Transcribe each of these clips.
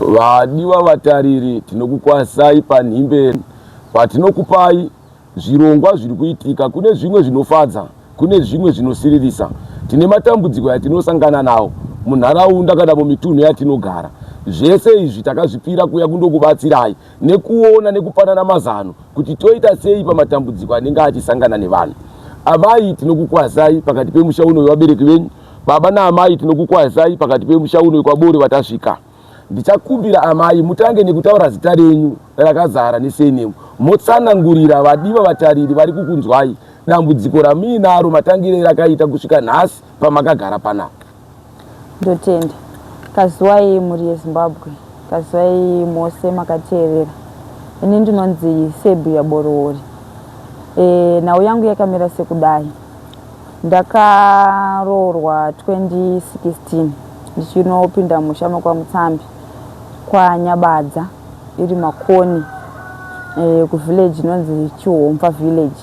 Vadiwa vatariri, tinokukwasai panhimbe patinokupai zvirongwa zviri kuitika. Kune zvimwe zvinofadza, kune zvimwe zvinosiririsa. Tine matambudziko yatinosangana nawo munharaunda kana mumitunhu yatinogara. Zvese izvi takazvipira kuya kundokubatsirai nekuona nekupanana mazano kuti toita sei pamatambudziko anenge achisangana nevanhu. Amai, tinokukwasai pakati pemusha uno wevabereki venyu. Baba naamai, tinokukwasai pakati pemusha uno wekwabore watasvika. Ndichakumbira amai mutange nekutaura zita renyu rakazara nesenemu. Motsanangurira vadiwa vatariri vari kukunzwai dambudziko ramuinaro matangire rakaita kusvika nhasi pamakagara panapa. Ndotenda. Kazuwai muri yeZimbabwe, kazuwai mose makateerera. Ini ndinonzi Sebu Yaborori. Nhau yangu yakamira sekudai. Ndakaroorwa 2016 ndichinopinda musha kwa Mutsambi kwa Nyabadza iri Makoni ku village inonzi Chihomva village.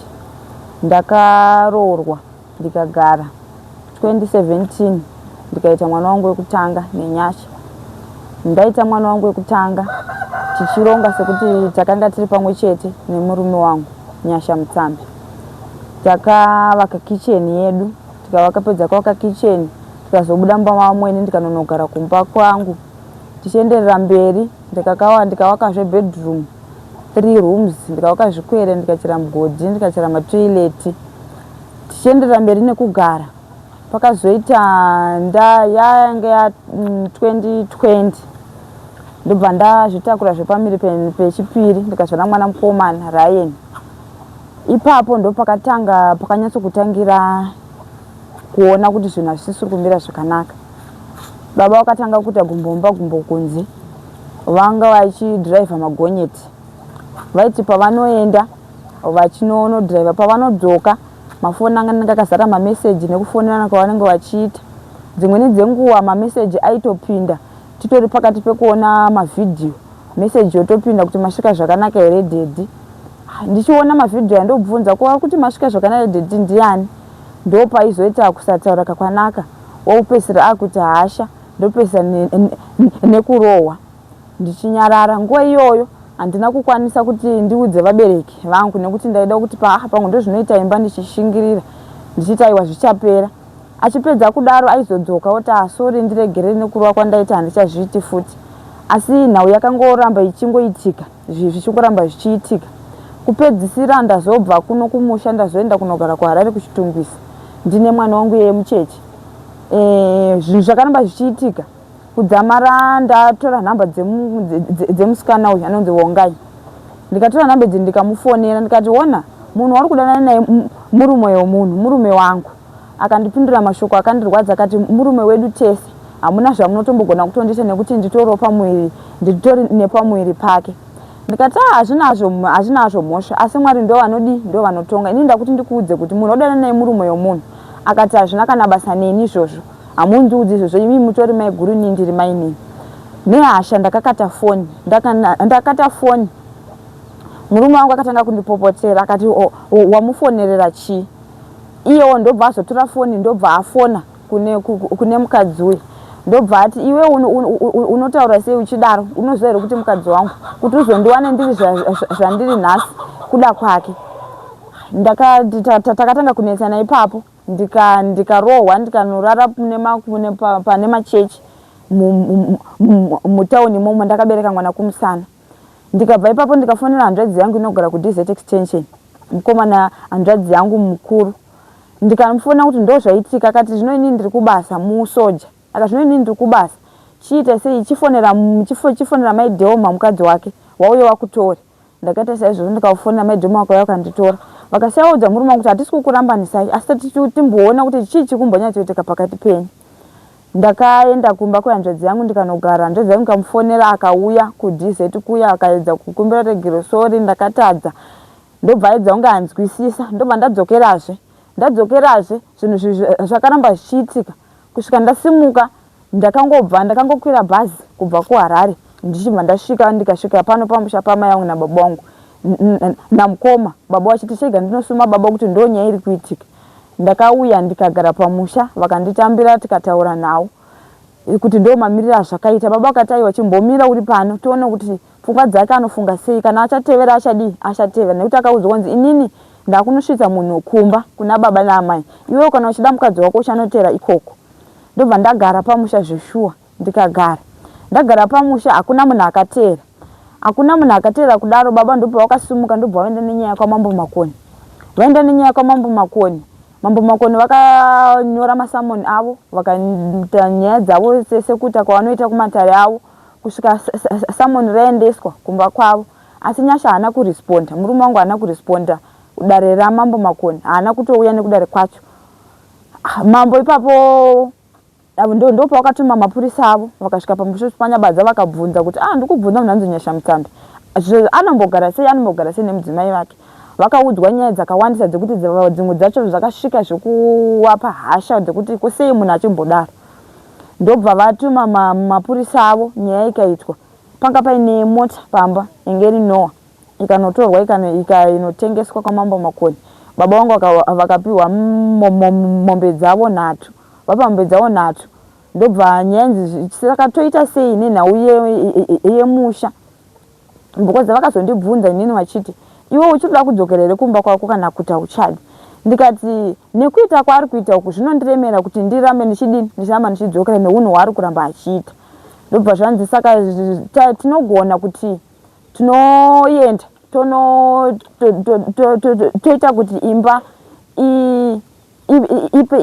Ndakaroorwa ndikagara 2017 ndikaita mwana wangu wekutanga nenyasha. Ndaita mwana wangu wekutanga tichironga sekuti takanga tiri pamwe chete nemurume wangu Nyasha Mutsambi. Takavaka kitchen yedu, tikavakapedza kuvaka kitchen, tikazobuda mumamweni ndikanonogara kumba kwangu. Tichienderera mberi ndikavaka zve bedroom 3 rooms, ndikavaka zvikwere, ndikachera mugodhi, ndikachera matoilet. Tichienderera mberi nekugara. Pakazoita yanga ya 2020 ndobva ndazvitakura zvepamiri pechipiri ndikazvana mwana mukomana Ryan. Ipapo ndo pakanyatsokutangira kuona kuti zvinhu hazvisiri kumira zvakanaka. Baba vakatanga kuita gumbomba gumbokunzi, vanga vachidhiraivha magonyeti. Vaiti pavanoenda vachinodhiraivha, pavanodzoka mafoni anga akazara mameseji nekufonerana kwavanenge vachiita. Dzimweni dzenguva mameseji aitopinda titori pakati pekuona mavhidhiyo, meseji yotopinda kuti masvika zvakanaka here dedhi. Ndichiona mavhidhiyo andobvunza kuva kuti masvika zvakanaka dedhi ndiani. Ndopaizoita kusataura kakwanaka, waupesera akuti hasha, ndopesera nekurohwa. Ndichinyarara nguva iyoyo handina kukwanisa kuti ndiudze vabereki vangu nekuti ndaida kuti pamwe ndozvinoita imba ndichishingirira ndichiti aiwa zvichapera. Achipedza kudaro aizodzoka oti asori ndiregere nekurohwa kwandaita handichazviiti futi. Asi nhau yakangoramba ichingoitika, zvichingoramba zvichiitika. Kupedzisira ndazobva kuno kumusha ndazoenda kunogara kuHarare kuchitungwisa. Ndine mwana wangu mucheche. Zvinhu zvakaramba zvichiitika. Kudzamara ndatora nhamba dzemusikana uyu anonzi Wongai. Ndikatora nhamba idzi ndikamufonera ndikati ona munhu wari kudanana naye murume womunhu, murume wangu. Akandipindura mashoko akandirwadza akati murume wedu tese hamuna zvamunotombogona kutondiita nekuti nditoriwo pamuviri, nditori nepamuviri pake. Ndikati hazvinazvo mhosva, asi Mwari ndo vanodi ndo vanotonga. Ini ndakuti ndikuudze kuti munhu odanana naye murume womunhu. Akati hazvina kana basa neni izvozvo, hamundiudzi izvozvo, imi mutori mai guru ini ndiri mai neni. Nehasha ndakakata foni, ndakata foni. Murume wangu akatanga kundipopotera akati wamufonerera chii? Iyewo ndobva azotora foni ndobva afona kune mukadzi uyu. Ndobva ati iwe unotaura sei uchidaro, unoziva here kuti mukadzi wangu kuti uzondiwane ndiri zvandiri nhasi kuda kwake. Takatanga kunetsana ipapo ndikarohwa ndikanorara pane machechi mutauni momwe ndakabereka mwana kumusana. Ndikabva ipapo ndikafonera hanzvadzi yangu inogara kuDesert Extension, mukomana hanzvadzi yangu mukuru. Ndikamufona kuti ndo zvaitika, akati zvino inini ndiri kubasa musoja. Aka zvino inini ndiri kubasa. Chiita sei chifonera mai Deoma mukadzi wake wauye wakutori. Ndakati saizvozvo ndikafonera mai Deoma wake wakanditora. Vakasiyaudza murume wangu kuti hatisi kukurambanisai asi timboona kuti chii chikumbonyatsoitika pakati penyu. Ndakaenda kumba kwehanzvadzi yangu ndikanogara. Hanzvadzi yangu ndikamufonera akauya kuDesert kuya akaedza kukumbira regero sori ndakatadza. Ndobva aedza kunge hanzwisisa, ndobva ndadzokerazve zvinhu zvakaramba zvichiitika kusvika ndasimuka. Ndakangokwira bhazi kubva kuHarare ndichibva ndikasvika pano pamusha pamai yangu nababa wangu namukoma. Baba wachiti chega ndinosuma baba kuti ndo nyaya iri kuitika. Ndakauya ndikagara pamusha, vakanditambira tikataura navo. kuti ndo mamirira zvakaita. Baba akati aiwa chimbomira uri pano tione kuti pfungwa dzake anofunga sei, kana achatevera achatevera, nekuti akaudzwa kunzi inini ndakunosvitsa munhu kumba kuna baba naamai, iwewe kana uchida mukadzi wako uchanotera ikoko. Ndobva ndagara pamusha zveshuwa, ndagara pamusha hakuna munhu akatera kudaro. Baba ndobva vakasimuka, ndobva vaenda nenyaya kwaMambo Makoni. Mambo Makoni vakanyora masamoni avo, vakaita nyaya dzavo sekuita kwavanoita kumatare avo, kusvika samoni raendeswa kumba kwavo. Asi nyasha haana kuresponda, murume wangu haana kuresponda dare raMambo Makoni, haana kutouya nekudare kwacho. Mambo ipapo ndopa vakatuma mapurisa avo, vakasvika pamusha panyabadza vakabvunza kuti ndikubvunza munhanzi Nyasha Mutsambi anombogara sei nemudzimai vake. Vakaudzwa nyaya dzakawandisa dzekuti dzimwe dzacho zvakasvika zvekuwapa hasha dzekuti kusei munhu achimbodaro. Ndobva vatuma mapurisa avo, nyaya ikaitwa. Panga paine mota pamba inge iri Noah, ikanotorwa ikanotengeswa kwaMambo Makoni. Baba vangu vakapiwa mombe dzavo 3, vapa mombe dzavo 3. Ndobva nyaya saka toita sei nenhau yemusha, because vakazondibvunza inini vachiti iwe uchida kudzokerere kumba kwako kana kuti hauchadi. Ndikati nekuita kwaari kuita uku zvinondiremera kuti ndirambe ndichidzokera neunhu hwaari kuramba achiita. Ndobva zvanzi saka tinogona kuti tinoenda toita kuti imba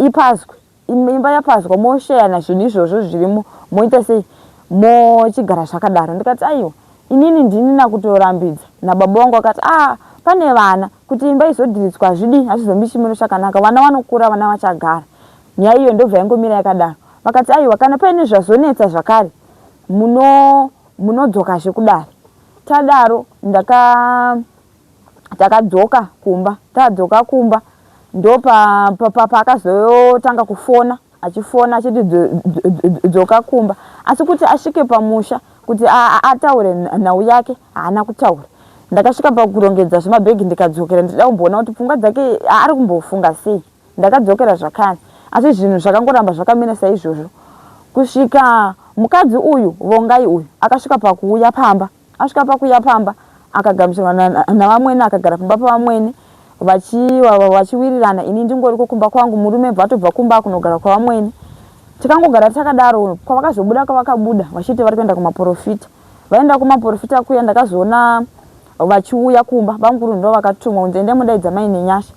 ipazwe, imba yapazwa moshayana zvinhu izvozvo zvirimo, moita sei mochigara zvakadaro. Ndikati aiwa inini ndinina kutorambidza. Nababa vangu akati pane vana kuti imba izodhiritswa hazvizombi chimiro chakanaka, vana vanokura, vana vachagara. Nyaya iyo ndobva yangomira yakadaro. Vakati aiwa kana paine zvazonetsa zvakare munodzokazve kudare. Tadaro takadzoka kumba. Tadzoka kumba ndo paakazotanga kufona, achifona achiti dzoka kumba. Asi kuti asvike pamusha kuti ataure nhau yake haana kutaura. Ndakasvika pakurongedza zvemabhegi ndikadzokera, ndichida kumboona kuti pfungwa dzake ari kumbofunga sei. Ndakadzokera zvakare, asi zvinhu zvakangoramba zvakamira saizvozvo. Kusvika mukadzi uyu vongai uyu akasvika pakuuya pamba. Asvika pakuuya pamba akagamuchirwa navamwene, akagara pamba pavamwene vachiwirirana. Ini ndingoriko kumba kwangu, murume bvatobva kumba kunogara kwavamwene. Tikangogara takadaro, kwavakazobuda kwavakabuda vachiti vari kuenda kumaprofita. Vaenda kumaprofita kuya ndakazoona vachiuya kumba. Bamukuru ndo vakatumwa kunzi ende mudaidza mai neNyasha.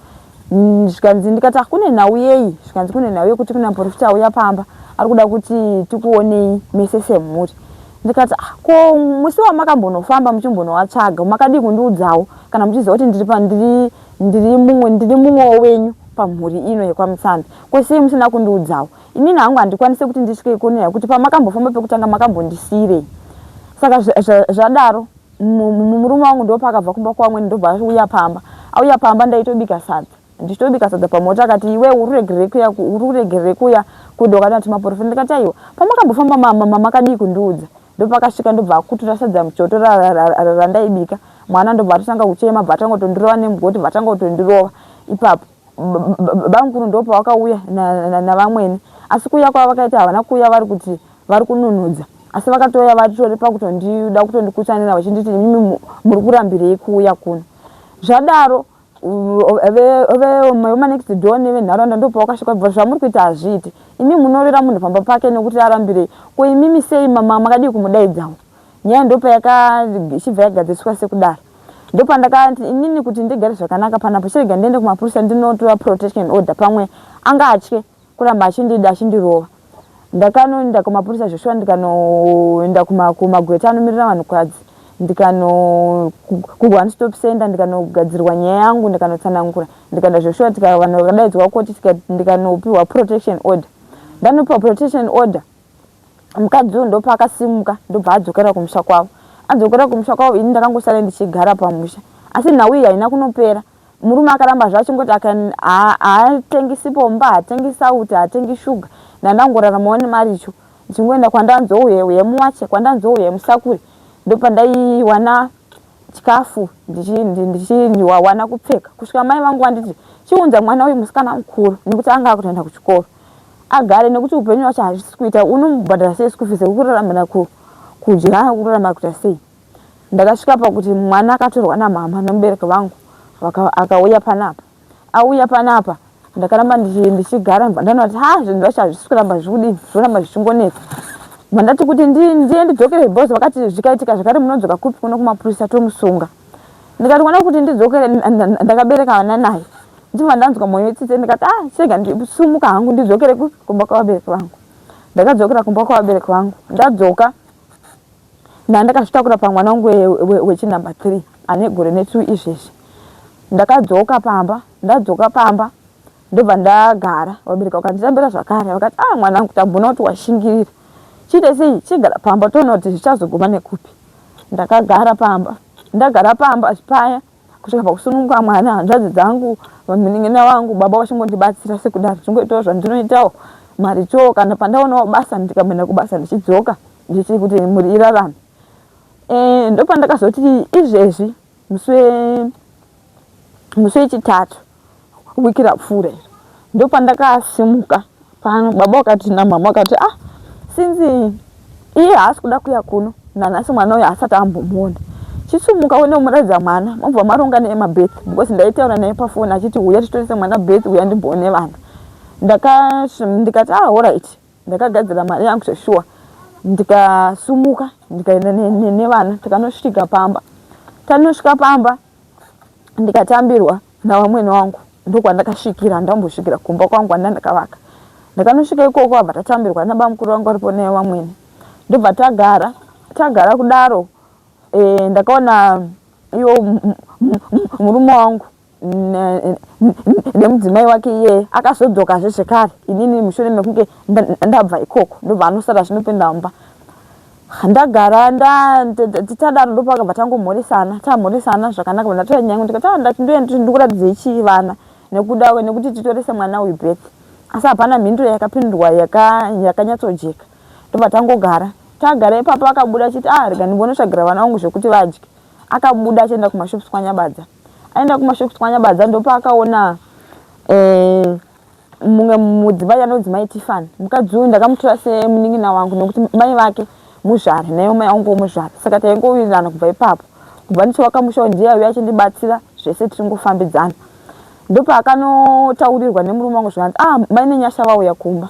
Zvikanzi ndikati kune nhau yei? Zvikanzi kune nhau yekuti kuna muprofita auya pamba ari kuda kuti tikuonei mese semhuri. Ndikati ko musi wamakambonofamba muchimbonovatsvaga makadi kundiudzawo kana muchiziva kuti ndiri mumwe wenyu pamhuri ino yekwaMutsambi, kwese musina kundiudzawo. Inini hangu handikwanise kuti ndisvike ikoneya kuti pamakambofamba pekutanga makambondisiyirei. Saka zvadaro murume wangu ndo pakabva kumba kwamwene ndobva auya pamba. Auya pamba ndaitobika sadza. Ndichitobika sadza pamota akati iwe ururegerere kuya kudoka nati maprofita. Ndikati aiwa pamakambofamba makadii kundiudza. Ndopakasvika ndobva akutura sadza muchoto randaibika. Mwana ndobva atotanga kuchema, bvatangotondirova nemugoti, bvatangotondirova. Ipapo bamukuru ndopa vakauya navamwene. Asi kuya kwavo vakaita havana kuya vari kuti vari kununhudza, asi vakatoya vatori pakutondida kutondikutsanira vachinditi mimi muri kurambirei kuuya kuno. Zvadaro vema next door nevenharaunda ndopa vakasvika bva zvamuri kuita hazviiti. Imi munorera munhu pamba pake nekuti arambirei. Ko imimi sei makadii kumudaidzawo? Nyaya ndopa yakachibva yagadziswa sekudaro. Ndopa ndakati inini kuti ndigare zvakanaka panapa chirega ndiende kumapurisa ndinotora protection order pamwe anga atye kuramba achindirova. Ndakanoenda kumapurisa zveshuwa, ndikanoenda kumagweta anomirira vanhukadzi, ku1 stop center ndikanogadzirwa nyaya yangu, ndikanotsanangura, ndikaenda zveshuwa vanhu vakadaidzwa koti ndikanopiwa protection order. Ndanopiwa protection order, mukadzi uyu ndopa akasimuka ndobva adzokera kumusha kwavo. Adzokera kumusha kwavo, ini ndakangosara ndichigara pamusha. Asi nhau iyi haina kunopera. Murume akaramba zvachingoti haatengisi pomba, haatengisi sauti, haatengi shuga. Ndandangoraramawo nemaricho. Ndichingoenda kwandanzouya muwache, kwandanzouya musakuri. Ndopa ndaiwana chikafu, ndichiwana kupfeka. Kusvika mai vangu vanditi chiunza mwana uyu musikana mukuru nekuti anga akutoenda kuchikoro. agare nekuti upenyu wacho hazvisi kuita unomubhadhara sei school fees kurarama kudya kurarama kuita sei. Ndakasvika pakuti mwana akatorwa namama nomubereki vangu akauya panapa. Auya panapa ndakaramba ndichigara ndanoti zvinhu zvacho hazvisi kuramba zvikudini zvoramba zvichingonetsa. Mandati kuti ndiye ndidzokere bhozi vakati zvikaitika zvakare munodzoka kupi kuno kumapurisa tomusunga. Ndikati kwana kuti ndidzokere ndakabereka vana naye. Ndibva ndanzwa mwoyo wetsitse ndikati chega ndisumuka hangu ndidzokere kumba kwavabereki vangu. Ndakadzokera kumba kwavabereki vangu. Ndadzoka ndandakazvitakura pamwana wangu wechinamba 3 ane gore ne2 izvezvi. Ndakadzoka pamba, ndadzoka pamba ndobva ndagara. Vabereki vakanditambira zvakare vakati mwana wangu tambona kuti washingirira. Chite sei chigara pamba toona kuti zvichazoguma nekupi. Ndakagara pamba. Ndagara pamba zvipaya kusvika pakusununguka mwana. Hanzvadzi dzangu munin'ina wangu baba vachingondibatsira sekudaro zvingoitawo zvandinoitawo mari cho kana pandaonawo basa ndikaenda kubasa ndichidzoka ndichiti kuti muri irarame. Ndopandakazoti izvezvi musi wechitatu wiki rapfuura ndopandakasimuka pano. Baba vakati namama vakati sinzi iye haasi kuda kuya kuno nanhasi mwana uyo haasati ambomuona chisumuka uende umuratidza mwana mobva maronga naye mabhethi because ndaitaura naye pafoni achiti uya titorese mwana bhethi uya ndimboone vana. Ndikati alright. Ndakagadzira mari yangu zveshuwa ndikasumuka ndikaenda nevana tikanosvika pamba. Tanosvika pamba ndikatambirwa navamwene wangu ndokwandakasvikira ndambosvikira kumba kwangu andandakavaka. Ndakanosvika ikoko abva tatambirwa nababa mukuru wangu aripo naye vamwene ndobva tagara kudaro. Ndakaona iyo murume wangu nemudzimai wake iye akazodzoka zvekare. Inini mushure mekunge ndabva ikoko ndobva anosara zvinopinda mumba. Ndagara tadaro ndopakabva tamhoresana zvakanaka. Ndatora nyangu ndikati ndati ndikuratidze chii vana nekuti titorese mwana uyu bhethi. Asi hapana mhinduro yakapindurwa yakanyatsojeka. Ndobva tangogara. Tagara ipapo akabuda achiti rega ndimbonotsvagira vana vangu zvekuti vadye. Akabuda achienda kumashopusi kwanyabadza. Aenda kumashopusi kwanyabadza ndopaakaona mumwe mudzimai anonzi mai Tifani. Mukadzi uyu ndakamutora semunin'ina wangu nekuti mai vake muzvare naye mai wangu muzvare. Saka taingowirirana kubva ipapo. Kubva ndichiwakamushawo ndiye uya achindibatsira zvese tichingofambidzana. Ndopaakanotauririrwa nemurume wangu zvanzi mai nenyasha vauya kumba.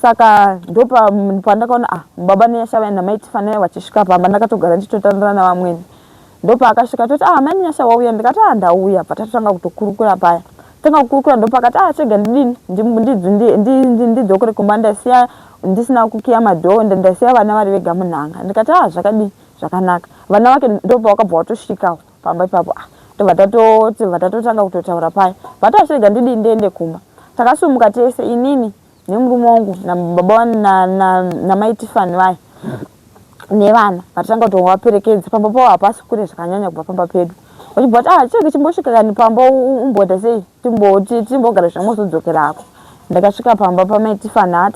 Saka ndopa pandakaona baba nenyasha vaenda mai Tifani vachisvika pamba ndakatogara ndichitotandara navamwene. Ndopa akasvika toti mai nenyasha vauya ndikati ndauya. Patatanga kutokurukura paya. Tanga kukurukura ndopakati chega ndidini ndidzokere kumba ndasiya ndisina kukiya madhoo ndasiya vana vari vega munhanga. Ndikati zvakadini zvakanaka. Vana vake ndopa vakabva vatosvikawo pamba ipapo. Ndobva tatotanga kutotaura paya. Vatashega ndidini ndiende kumba. Takasumuka tese inini nemurume wangu nababa namai Tifani vaya nevana vatanga kutovaperekedza. Pamba pavo hapasi kure zvakanyanya kubva pamba pedu. Vachibva kuti chege chimbosvika kani pamba umboita sei timbogara zvamozodzokerako. Ndakasvika pamba pamai Tifani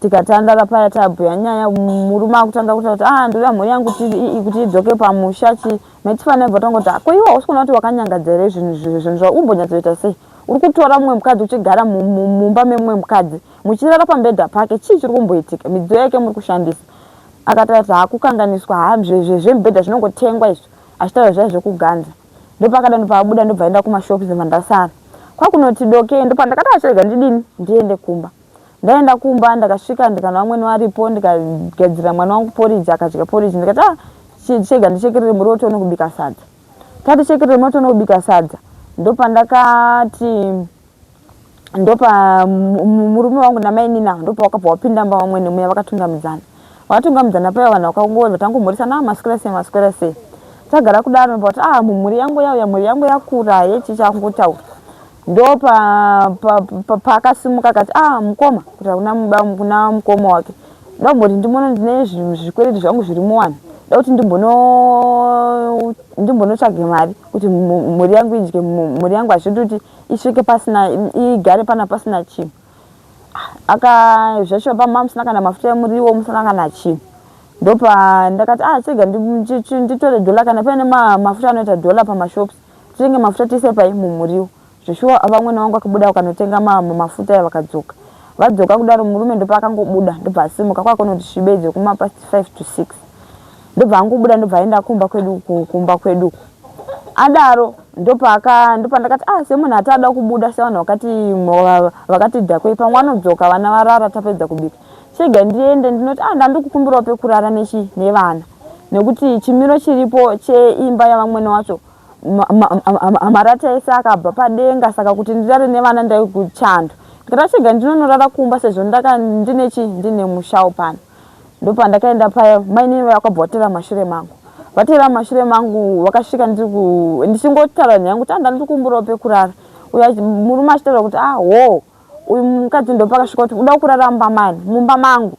tikatandara paya tabhuya nyaya. Murume akutanga kutaura kuti ndinoda mhuri yangu kuti idzoke pamusha mai Tifani aibva tangoti ko iwe hausi kuona kuti wakanyangadza here zvinhu zvaumbonyatsoita sei. Uri kutora mumwe mukadzi uchigara mumba memumwe mukadzi muchirara pambedha pake chii chiri kumboitika midziyo yake muri kushandisa. Akati hakukanganiswa zvezvemibhedha zvinongotengwa izvo achitaura zvaya zvekuganza. Ndopakada ndopaabuda ndobva enda kumashopusi mandasara. Kwakunoti doke ndopandakati chega ndidini ndiende kumba. Ndaenda kumba ndakasvika ndikana vamwene varipo ndikagadzira mwana wangu poriji akadya poriji. Ndikati chega ndichekerere muriwo tione kubika sadza. Tatichekerere muriwo tione kubika sadza. Ndopa murume wangu namai Nina ndopa wakabva wapinda mba vamwene muya vakatungamidzana. Vakatungamidzana paya vanhu vakangova tangomhoresana maswera sei. Tagara kudaro ndopa kuti mhuri yangu yauya mhuri yangu yakura yechi changotaura. Ndopa pakasimuka akati mukoma kuti kuna mukoma wake. Ndomboti ndimono ndine zvikwereti zvangu zviri muwani. Dauti ndimbonotsvage mari kuti mhuri yangu idye. Mhuri yangu hazvidi kuti isvike pasina igare pasina chinhu. Zvashuwa pama musina kana mafuta emuriwo musina kana chinhu. Ndopa ndakati chega nditore dhola kana paine mafuta anoita dhola pamashopusi titenge mafuta tise pai mumuriwo. Zveshuwa vamwene vangu vakabuda vakanotenga mafuta vakadzoka. vadzoka kudaro murume ndobva akangobuda ndobva asimuka kwakonoti svibedze kuma past 5 to 6 ndobva angobuda ndobva aenda kumba kwedu adaro ndopandakati semunhu atada kubuda sevanhu vakati dhakwe pamwe anodzoka vana varara tapedza kubika chega ndiende ndinoti ndandi kukumbirawo pekurara nevana nekuti chimiro chiripo cheimba yavamwene wacho marata ese akabva padenga saka kuti ndirare nevana ndai kuchando ndikati chega ndinonorara kumba sezvo ndine mushawo pano ndopandakaenda paya maine vakabva vatera mashure mangu vakasvika ndichingotaura nyangu kuti ndandi kukumbirawo pekurara uya murume achitaura kuti uyu mukadzi ndopakasvika kuti uda kurara mumba mangu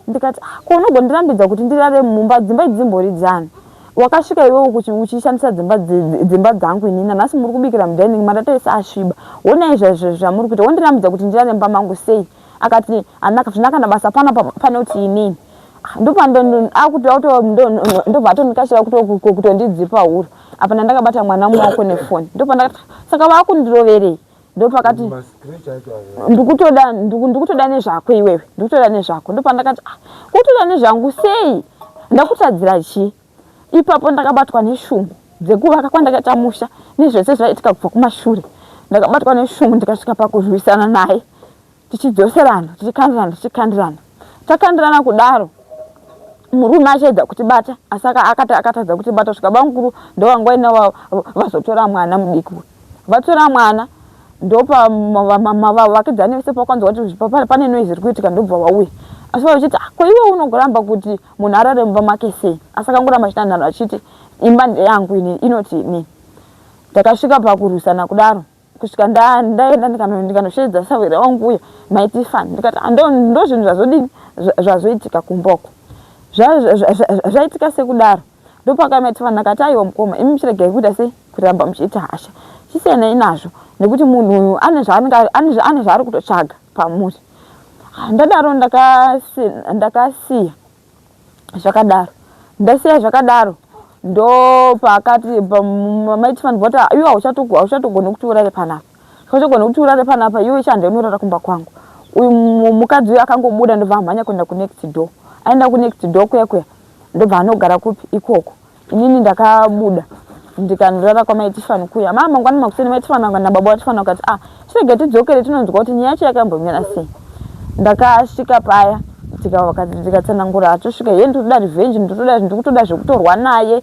ndikati ko unogondirambidza kuti ndirare mumba dzimba idzi dzimbori dzani wakasvika iwewe uchishandisa dzimba dzangu inini nhasi muri kubikira mudining marata ese asviba onai zvamuri kuita wondirambidza kuti ndirare mumba mangu sei akati zvinakana basa pane kuti inini ndobva atonikashira kutondidzipa huro apa ndakabata mwana mumaoko nefoni ndopandakati saka vakundiroverei ndopakati ndikutoda nezvako iwewe ndikutoda nezvako ndopandakati kutoda nezvangu sei ndakutadzira chii ipapo ndakabatwa neshungu dzekuvaka kwandakaita musha nezvese zvaitika kubva kumashure ndakabatwa neshungu ndikasvika pakurwisana naye tichidzoserana tichikandirana takandirana kudaro murume achaedza kutibata asi akatadza kutibata svika bamukuru ndovangoina vazotora mwana mudiki vatora mwana ndopa vakidzani vese pakwanza kuti pane noizi iri kuitika ndobva vauya asi vachiti ko iwe unogoramba kuti munhu arare mumba make sei asi akangoramba chitanharo achiti imba ndeyangu inoti inini ndakasvika pakurwisana kudaro kusvika ndaenda ndikanosvedza savira wangu uya maitifani ndikati ndo zvinhu zvazodini zvazoitika kumboko zvaitika sekudaro ndopakamaitifanha akati aiwa mukoma imi muchiregei kuita sei kuramba muchiita hasha chisenai nazvo nekuti munhu uyu ane zvaari kutotsvaga pamuri ndadaro ndakasiya zvakadaro ndopakati maitifani voti iwe hauchatogoni kuti urare panapa uchatogoni kuti urare panapa iwe chandenorara kumba kwangu uyu mukadzi uyu akangobuda ndobva amhanya kuenda kunext door aenda kunext door kuya ndobva anogara kupi ikoko inini ndakabuda ndikanorara kwamaitifani kuya mangwana makuseni maitifani anga nababa vatifani vakati chirege tidzokere tinonzwa kuti nyaya yacho yakambomira sei ndakasvika paya tikatsanangura atosvika ye nditoda revenge ndikutoda zvekutorwa naye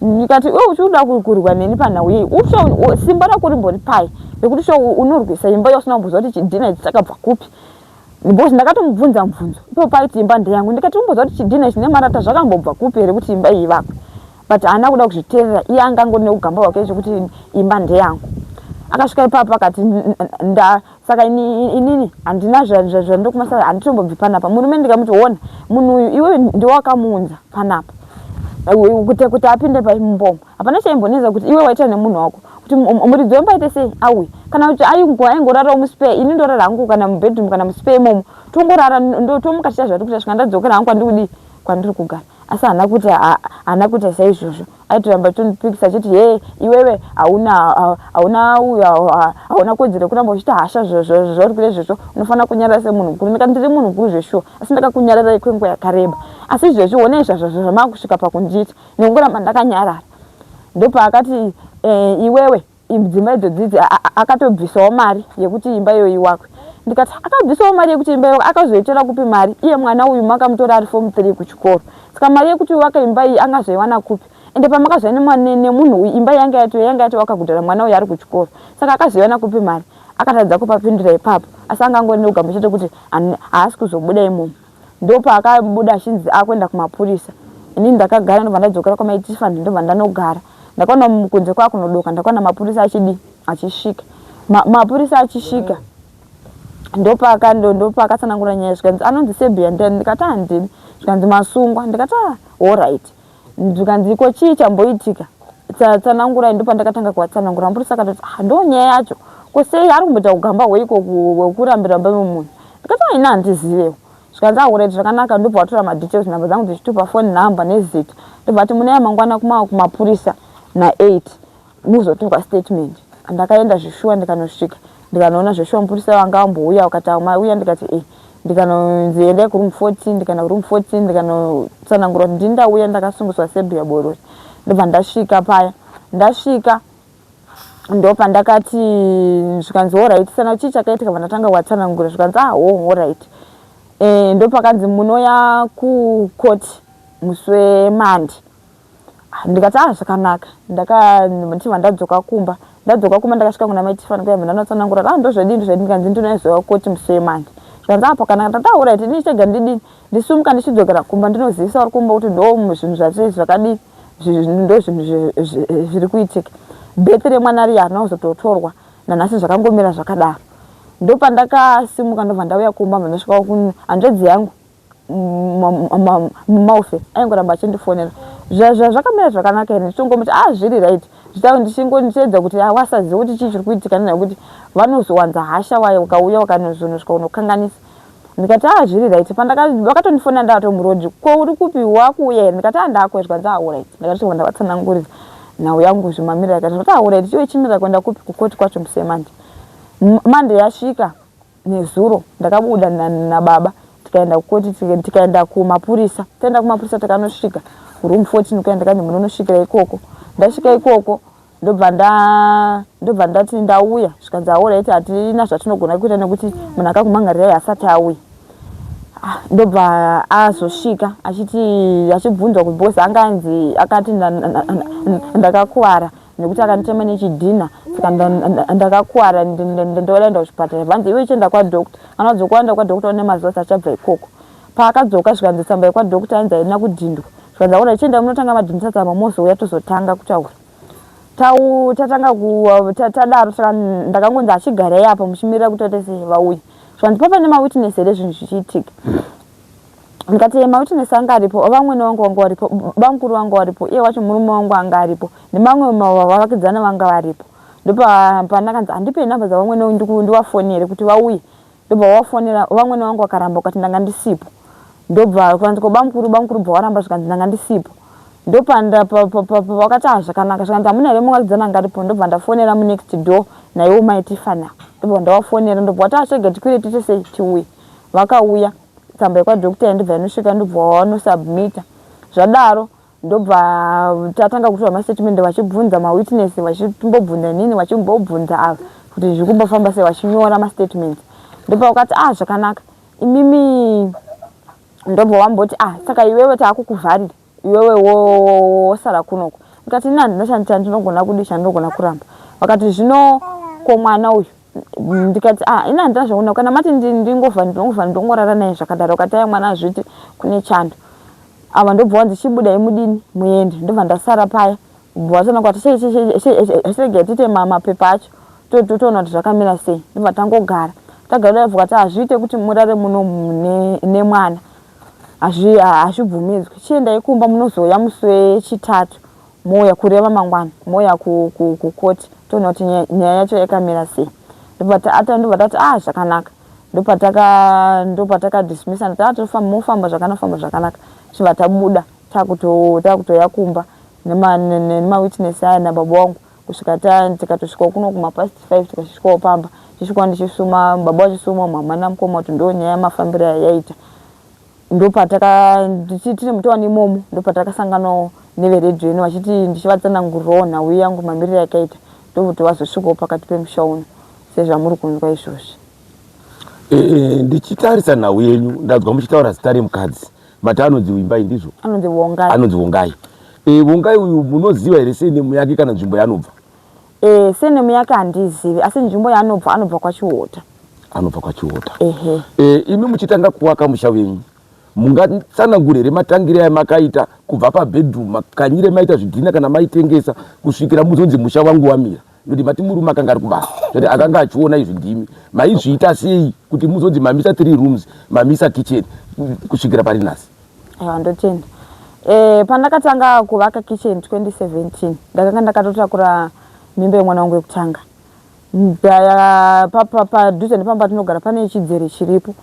ndikati iwe uchida kurwa neni panhau yei simba rako rimbori pai rekuti sho unorwisa imba yausina kumboziva kuti chidhina ichi chakabva kupi because ndakatomubvunza mubvunzo ipo paiti imba ndeyangu ndikati umboziva kuti chidhina ichi nemarata zvakambobva kupi here kuti imba iyi ivakwe but haana kuda kuzviteerera iye angangori neugamba hwake chekuti imba ndeyangu akasvika ipapo akati saka inini handina zvandokumasa handitombobvi panapa murume ndikamuti ona munhu uyu iwe ndiwakamuunza panapa kuti apinde pamumbomo hapana chaimbonetsa kuti iwe waita nemunhu wako kuti muridzi wembaite sei awe kana kuti aingorarawo muspare ini ndorara hangu kana mubedroom kana muspare imomo tongorara tomuka ticha zvati kuti asvika ndadzokera hangu kwandiri kugara asi haana kuita saizvozvo aitoramba tondipikisa achiti iwewe hauna kodzero kuramba uchita hasha zvauri kuita izvozvo unofanira kunyarara semunhu mukuru ndikati ndiri munhu mukuru zveshuwa asi ndakakunyararai kwenguva yakareba asi izvezvi onei zvamakusvika pakundiita nekungoramba ndakanyarara ndopaakati iwewe dzimba idzodzi akatobvisawo mari yekuti imba iyo iwakwe ndikati akabvisawo mari yekuti imba iyo akazoitera kupi mari iye mwana uyu makamutora ari form 3 kuchikoro saka mari yekuti uvake imba iyi angazoiwana kupi ende pamakazova nemunhu uyu imba yanga yati wakagudhara mwana uyu ari kuchikoro saka akazoiwana kupi mari akatadza kupapindura ipapo asi angangori neugambo chete kuti haasi kuzobuda imomo ndopaakabuda achinzi akuenda kumapurisa inini ndakagara ndobva ndadzokera kwamaitifani ndobva ndanogara ndakaona kunze kwakunodoka ndakaona mapurisa achisvika mapurisa achisvika ndopakatsanangura nyaya zvikanzi anonzi Serbia ndikati handini zvikanzi masungwa ndikati alright zvikanzi iko chii chamboitika tsanangurai ndopandakatanga kuvatsanangura mapurisa akatoti ndo nyaya yacho kosei ari kumboita kugamba hweiko wekurambira mba memunhu ndikati ina handizivewo zvikanzi alright zvakanaka ndobva vatora madetails nhamba dzangu dzichitupa phone number nezita ndobva ati muna yamangwana kumapurisa na 8 muzotorwa statement ndakaenda zvishuwa ndikanosvika ndikanoona zveshuwa mupurisa wanga ambouya wakati uya ndikati ndikanonzi endai kuroom 14 ndikaenda kuroom 14 ndikanotsanangura kuti ndindauya ndakasunguswa sebhu yaborori ndobva ndasvika paya ndasvika ndopandakati zvikanzi alright sana chii chakaitika vandatanga watsanangura zvikanzi alright ndopakanzi munoya kukoti musi wemandi ndikati zvakanaka ndakachibva ndadzoka kumba ndakasvika kuna mai Tiffany kuya ndanotsanangura ndozvadii ndikanzi ndinoizoya kukoti musi wemandi zvikanzi pakanaka ndati alright inini chega ndidini ndisumuka ndichidzokera kumba ndinozivisa vari kumba kuti ndo zvinhu zvati zvakadii ndo zvinhu zviri kuitika birthday remwana riya rinozototorwa nanhasi zvakangomira zvakadaro ndopandakasimuka ndobva ndauya kumba ndosvika hanzvedzi yangu mumaufe aingoramba achindifonera zvakamira zvakanaka here ndichingomati zviri right ndichiedza kuti wasaziva kuti chii chiri kuitika nekuti vanozowanza hasha ukauya ukanozonosvika unokanganisa ndikati zviri right vakatonifonera ndatomurodhi ko uri kupi wakuuya here ndikati ndako zvikanzi alright ndakati ndavatsanangurira nhau yangu zvimamira yakati alright iwe chimira kuenda kupi kukoti kwacho musi wemandi mande yasvika nezuro ndakabuda nababa tikaenda kukoti tikaenda kumapurisa takanosvika kuroom 14 kuya ndikati munonosvikira ikoko ndasvika ikoko ndobva ndati ndauya zvikanzi alright hatina zvatinogona kuita nekuti munhu akakumangarira asati auya ndobva azosvika achibvunzwa kuti bosi anganzi akati ndakakuwara nekuti akanditema nechidhina saka ndakakuwara ndoenda kuchipatara vanzi iwe chienda kwadhokta anadzoka waenda kwadhokta une mazuva achabva ikoko paakadzoka zvikanzi tsamba yekwadhokta ainzi haina kudhindwa zvikanzi aura chienda munotanga madhindisa tsamba mozouya tozotanga kutaura tatanga tadaro saka ndakangonzi achigarai apa muchimirira kuti tese vauye zvikanzi papa nemawitness here zvinhu zvichiitika ndikati mawitness anga aripo vamwene vangu vanga varipo bamukuru vangu varipo iye wacho murume wangu anga aripo nemamwe vavakidzana vanga varipo ndopandakanzi handipe nhamba dzavamwene ndivafonere kuti vauye ndobva wafonera vamwene vangu vakaramba ukati ndanga ndisipo ndobva kuvanzi bamukuru bva waramba zvikanzi ndanga ndisipo ndopavakati zvakanaka zvikanzi hamuna here muvakidzana anga aripo ndobva ndafonera munext door naiwo mai Tiffany ndobva ndawafonera ndobva wati achega tikwire titese tiuye vakauya tsamba yekwadhokta ndobva inosvika ndobva wanosubmita zvadaro ndobva tatanga kutora mastatement vachibvunza mawitness vachimbobvunza nini vachimbobvunza ava kuti zviri kumbofamba sei vachinyora mastatement ndobva wakati zvakanaka imimi ndobva wamboti saka iwewe taakukuvharira iwewe wosara kunoko ndikati ina handina chandinogona kudi chandinogona kuramba vakati zvino ko mwana uyu ndikati ina handina zvauna kana mati ndingovha ndongorara naye zvakadaro ukati mwana azviti kune chando ava ndobva wanzi chibudai mudini muende ndobva ndasara paya bvasana kwati chirege tite mapepa acho toona kuti zvakamira sei ndobva tangogara tagara vukati hazviite kuti murare muno nemwana hazvibvumidzwi chiendai kumba munozoya musi wechitatu moya kureva mangwana moya kukoti toona kuti nyaya yacho yakamira sei ndobva tati zvakanaka ndopatakadismisa ndati mofamba zvakanaka chibva tabuda takutoya kumba nemawitness aya nababa wangu kusvika tikatosvikawo kuno kumapast 5 tikasvikawo pamba chisvikawo ndichisuma baba wachisuma mama namukoma kuti ndo nyaya yamafambiro yaita tiri mutowani imomo ndopatakasanganawo neveredhiyo ino vachiti ndichivatsanangurirawo nhau yangu mamiriro yakaita ndokuti vazosvikawo pakati pemusha uno sezvamuri kunzwa izvozvi. Ndichitarisa nhau yenyu ndadzwa muchitaura zita remukadzi mati anonzi Wimbai ndizvo? Anonzi Wongai. Anonzi Wongai. Wongai uyu munoziva here senemu yake kana nzvimbo yaanobva? Senemu yake handizivi asi nzvimbo yaanobva anobva kwaChiwota. Anobva kwaChiwota. Imi muchitanga kuwaka musha wenyu mungatsanangura here matangire amakaita kubva pabedroom makanyire maita zvidhina kana maitengesa kusvikira muzonzi musha wangu wamira noti mati murume akanga ari kubasa kuti akanga achiona izvi ndimi maizviita sei kuti muzonzi mamisa 3 rooms mamisa kitchen kusvikira pari nhasi? Ndotenda pandakatanga kuvaka kitchen 2017 ndakanga ndakatotakura mimba yemwana wangu yekutanga padhuze nepamba tinogara pane chidzere chiripo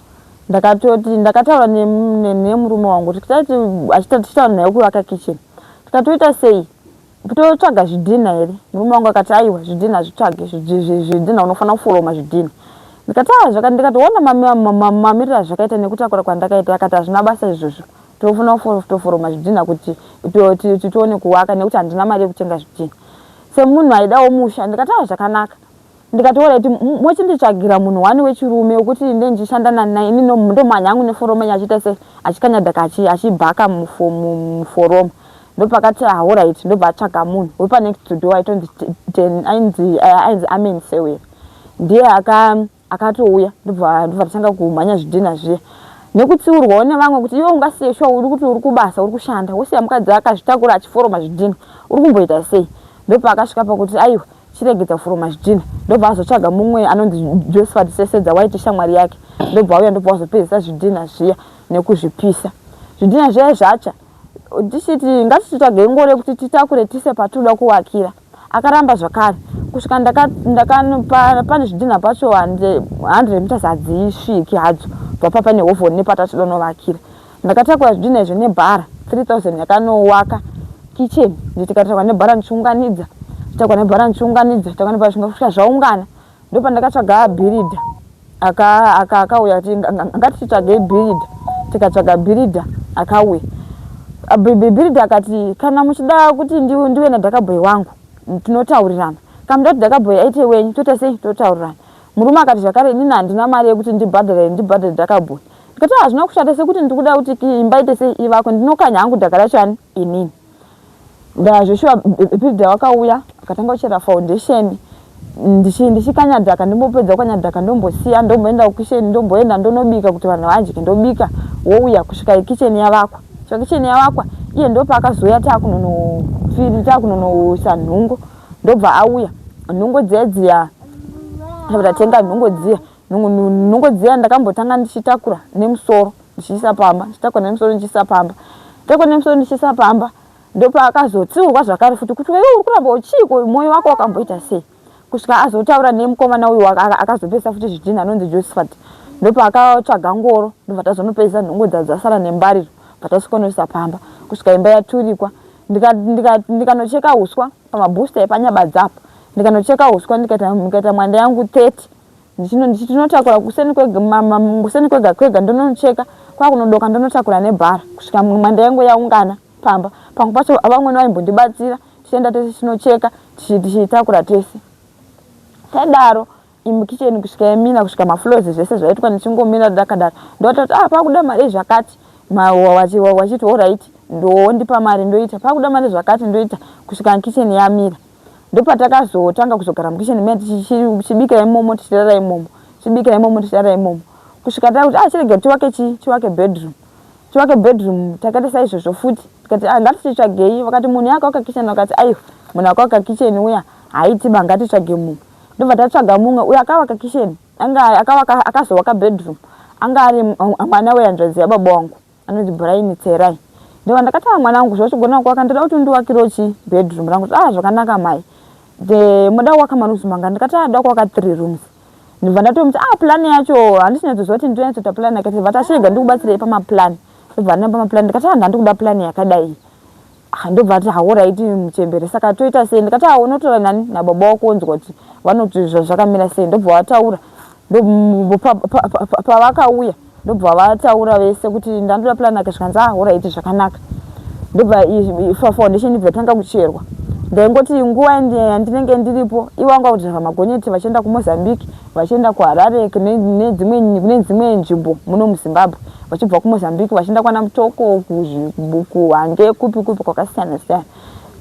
ndakataura nemurume wangu tichitaura naye kuvaka kitchen tikatoita sei totsvaga zvidhina here. Murume wangu akati aiwa zvidhina zvitsvage zvidhina unofanira kuforoma zvidhina. Ndikati ndikatoona mamirira zvakaita nekutakura kwandakaita. Akati hazvina basa izvozvo, tofanira kutoforoma zvidhina kuti tione kuwaka nekuti handina mari yekutenga zvidhina. Semunhu aidawo musha ndikati zvakanaka. Ndikati alright mochinditsvagira munhu wani wechirume wekuti ndichishandana naye ndomhanya yangu neforoma achiita sei achikanyadhaka achibhaka muforoma. Ndopakati alright ndobva atsvaga munhu wepa next to door ainzi Amen Sewera. Ndiye akatouya ndobva tatanga kumhanya zvidhina zviya nekutsiurwawo nevamwe kuti iwe ungasiye shuwa uri kuti uri kubasa uri kushanda wosiya mukadzi akazvitakura achiforoma zvidhina uri kumboita sei. Ndopa akasvika pakuti aiwa chiregedza kuforoma zvidhina. Ndobva azotsvaga mumwe anonzi Josephat Sesedza waiti shamwari yake. Ndobva auya ndobva azopedzisa zvidhina zviya nekuzvipisa. Zvidhina zviya zvacha tichiti ngatitsvage ngore kuti titakure tise patoda kuwakira. Akaramba zvakare kusvika pane zvidhina pacho 100 meters hadzisviki hadzo papa pane hovhoni nepatatoda novakira. Ndakatakura zvidhina izvo nebhara 3000 yakanowaka kitchen. Ndikatatakura nebhara ndichiunganidza takwa nebhara ndichiunganidza takwa nebhara kusvika zvaungana. Ndopa ndakatsvaga bhiridha akauya kuti ngatitsvage bhiridha. Tikatsvaga bhiridha akauya. Bhiridha akati kana muchida kuti ndiwe nadhakabhoyi wangu tinotaurirana. Kamuda kuti dhakabhoyi aite wenyu toita sei totaurirana. Murume akati zvakare inini handina mari yekuti ndibhadhare dhakabhoyi. Ndikati hazvina kushata sekuti ndikuda kuti imba ite sei ivakwe ndinokanya hangu dhaka racho inini. Ndazvoshuwa bhiridha wakauya akatanga kuchera foundation ndichikanya dhaka ndimbopedza kukanya dhaka ndombosiya ndomboenda kukitchen ndomboenda ndonobika kuti vanhu vadye ndobika wouya kusvika ikitchen yavakwa. Kitchen yavakwa iye ndopa akazoya takunonoisa nhungo. Ndobva auya nhungo dziya tatenga nhungo dziya ndakambotanga ndichitakura nemusoro ndichiisa pamba ndichitakura nemusoro ndichiisa pamba takura nemusoro ndichiisa pamba. Ndopa akazotsiurwa zvakare futi kuti wewe uri kuramba uchiko moyo wako wakamboita sei. Kusvika azotaura nemukomana uyu akazopesa futi zvidhina anonzi Josephat. Ndopa akatsvaga ngoro ndobva tazonopesa nhungo dzasara nembariro patasikonoisa pamba kusvika imba yaturikwa. Ndikanocheka uswa pamabooster epanyaba dzapo ndikanocheka uswa ndikaita mwanda yangu 30 ndichinotakura kuseni kwega ndonocheka kwakunodoka ndonotakura nebhara kusvika mwanda yangu yaungana pamba. Pamwe pacho vamwe vaimbondibatsira tichienda tese tinocheka tichitakura tese. Tadaro imukitchen kusvika yamina kusvika mafloors zvese zvaitwa ndichingomira dakadaro ndotati pakuda mari zvakati wachiti alright ndondipa mari ndoita pakuda mari zvakati ndoita kusvika kitchen yamira. Ndopatakazotanga kuzogara mukitchen meya tichibika imomo tichirara imomo tichirara imomo kusvika takuti chirege tiwake bedroom. Tiwake bedroom takati saizvozvo futi tikati ngatitsvagei. Vakati munhu yakawaka kitchen vakati aiwa munhu akawaka kitchen uya haitiba ngatitsvage mumwe. Ndobva tatsvaga mumwe uyo akawaka kitchen akazowaka bedroom anga ari mwana wehanzvadzi yababa wangu anonzi Brian Tserai. Ndobva ndakati mwana wangu zvochigona kuwaka ndoda kuti ndiwakirewo bedroom rangu. Zvakanaka mai muda kuwaka maruzi manga. Ndikati ndoda kuwaka 3 rooms. Ndobva ndatomuti plan yacho handichinatsoziva kuti ndinatsoita plan yakati vatashega ndikubatsirei pamaplan. Ndobva ndamba pamaplan ndikati handikuda plan yakadai. Ndobva ati alright muchembere saka toita sei. Ndikati unotora nani nababa wako onzwa kuti vanoti zvakamira sei. Ndobva wataura pavakauya ndobva vataura vese kuti ndandoda plan yakasvikanzi alright zvakanaka. Ndobva foundation ibva tanga kucherwa. Ndaingoti nguva yandinenge ndiripo ivanga kudhava magonyeti vachienda kuMozambique vachienda kuHarare kune dzimwe nzvimbo muno muZimbabwe vachibva kuMozambique vachienda kwana Mutoko kuHange kupi kwakasiyana siyana.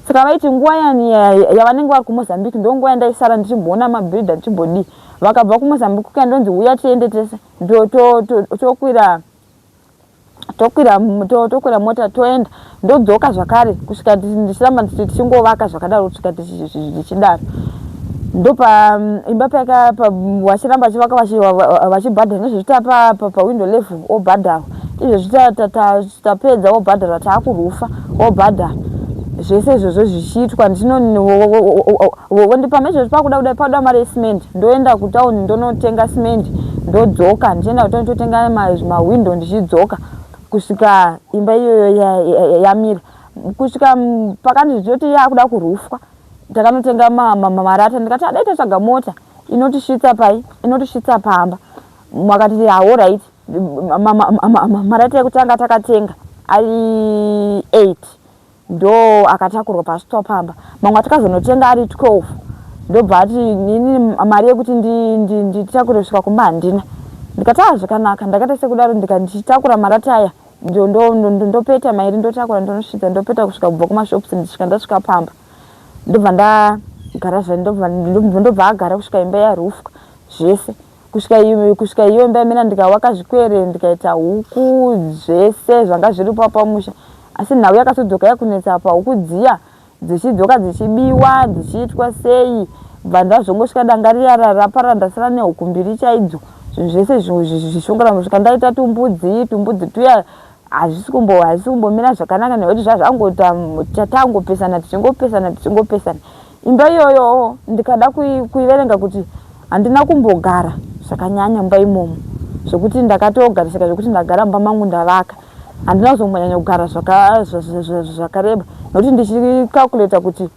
Saka vaiti nguva yavanenge vari kuMozambique ndonguva yandaisara ndichimboona mabhiridha ndichimbodii. Vakabva kuMozambique kuya ndonzi uya tiende tese tokwira mota toenda ndodzoka zvakare kusvika ndichiramba tichingovaka zvakadaro kusvika tichidaro. Ndopa imba vachiramba chivaka vachibhadhara nezvechita pawindow level obhadhara izvo tapedza obhadhara taakurufa obhadhara zvese izvozvo zvichiitwa. Ndipa mezvo pakuda mari yesimendi ndoenda kutauni ndonotenga simendi ndodzoka ndichienda kutauni totenga mawindow ndichidzoka kusvika imba iyoyo yamira. kusvika pakanizoti yakuda kurufwa takanotenga marata ndikati adaita tsvaga mota inotisvitsa pai inotisvitsa pamba mwakati alright marata ekutanga takatenga ari 8 ndo akatakurwa pasvitsa pamba mamwe atakazonotenga ari 12 ndobva ati nini mari yekuti nditakure kusvika kumba handina ndikati zvakanaka ndakaita sekudaro ndichitakura marata aya ndopeta mairi ndotakura ndonosvitsa ndopeta kusvika kubva kumashopusi ndisvika ndasvika pamba ndobva ndagara ndobva agara kusvika imba yarufwa zvese kusvika iyo imba yamena ndikawaka zvikwere ndikaita huku zvese zvanga zviripo pamusha asi nhau yakatodzoka yakunetsa pa huku dziya dzichidzoka dzichibiwa dzichiitwa sei bva ndazvongosvika danga raparara ndasara nehuku mbiri chaidzo zvinhu zvese zvishongera kusvika ndaita tumbudzi tuya hazvisi kumbomira zvakanaka nekuti zvazvangota tatangopesana tichingopesana imba iyoyo ndikada kuiverenga kuti handina kumbogara zvakanyanya mumba imomo zvokuti ndakatogarisika zvokuti ndagara mumba mangu ndavaka handina kuzombonyanya kugara zvakareba nokuti ndichikakuleta kuti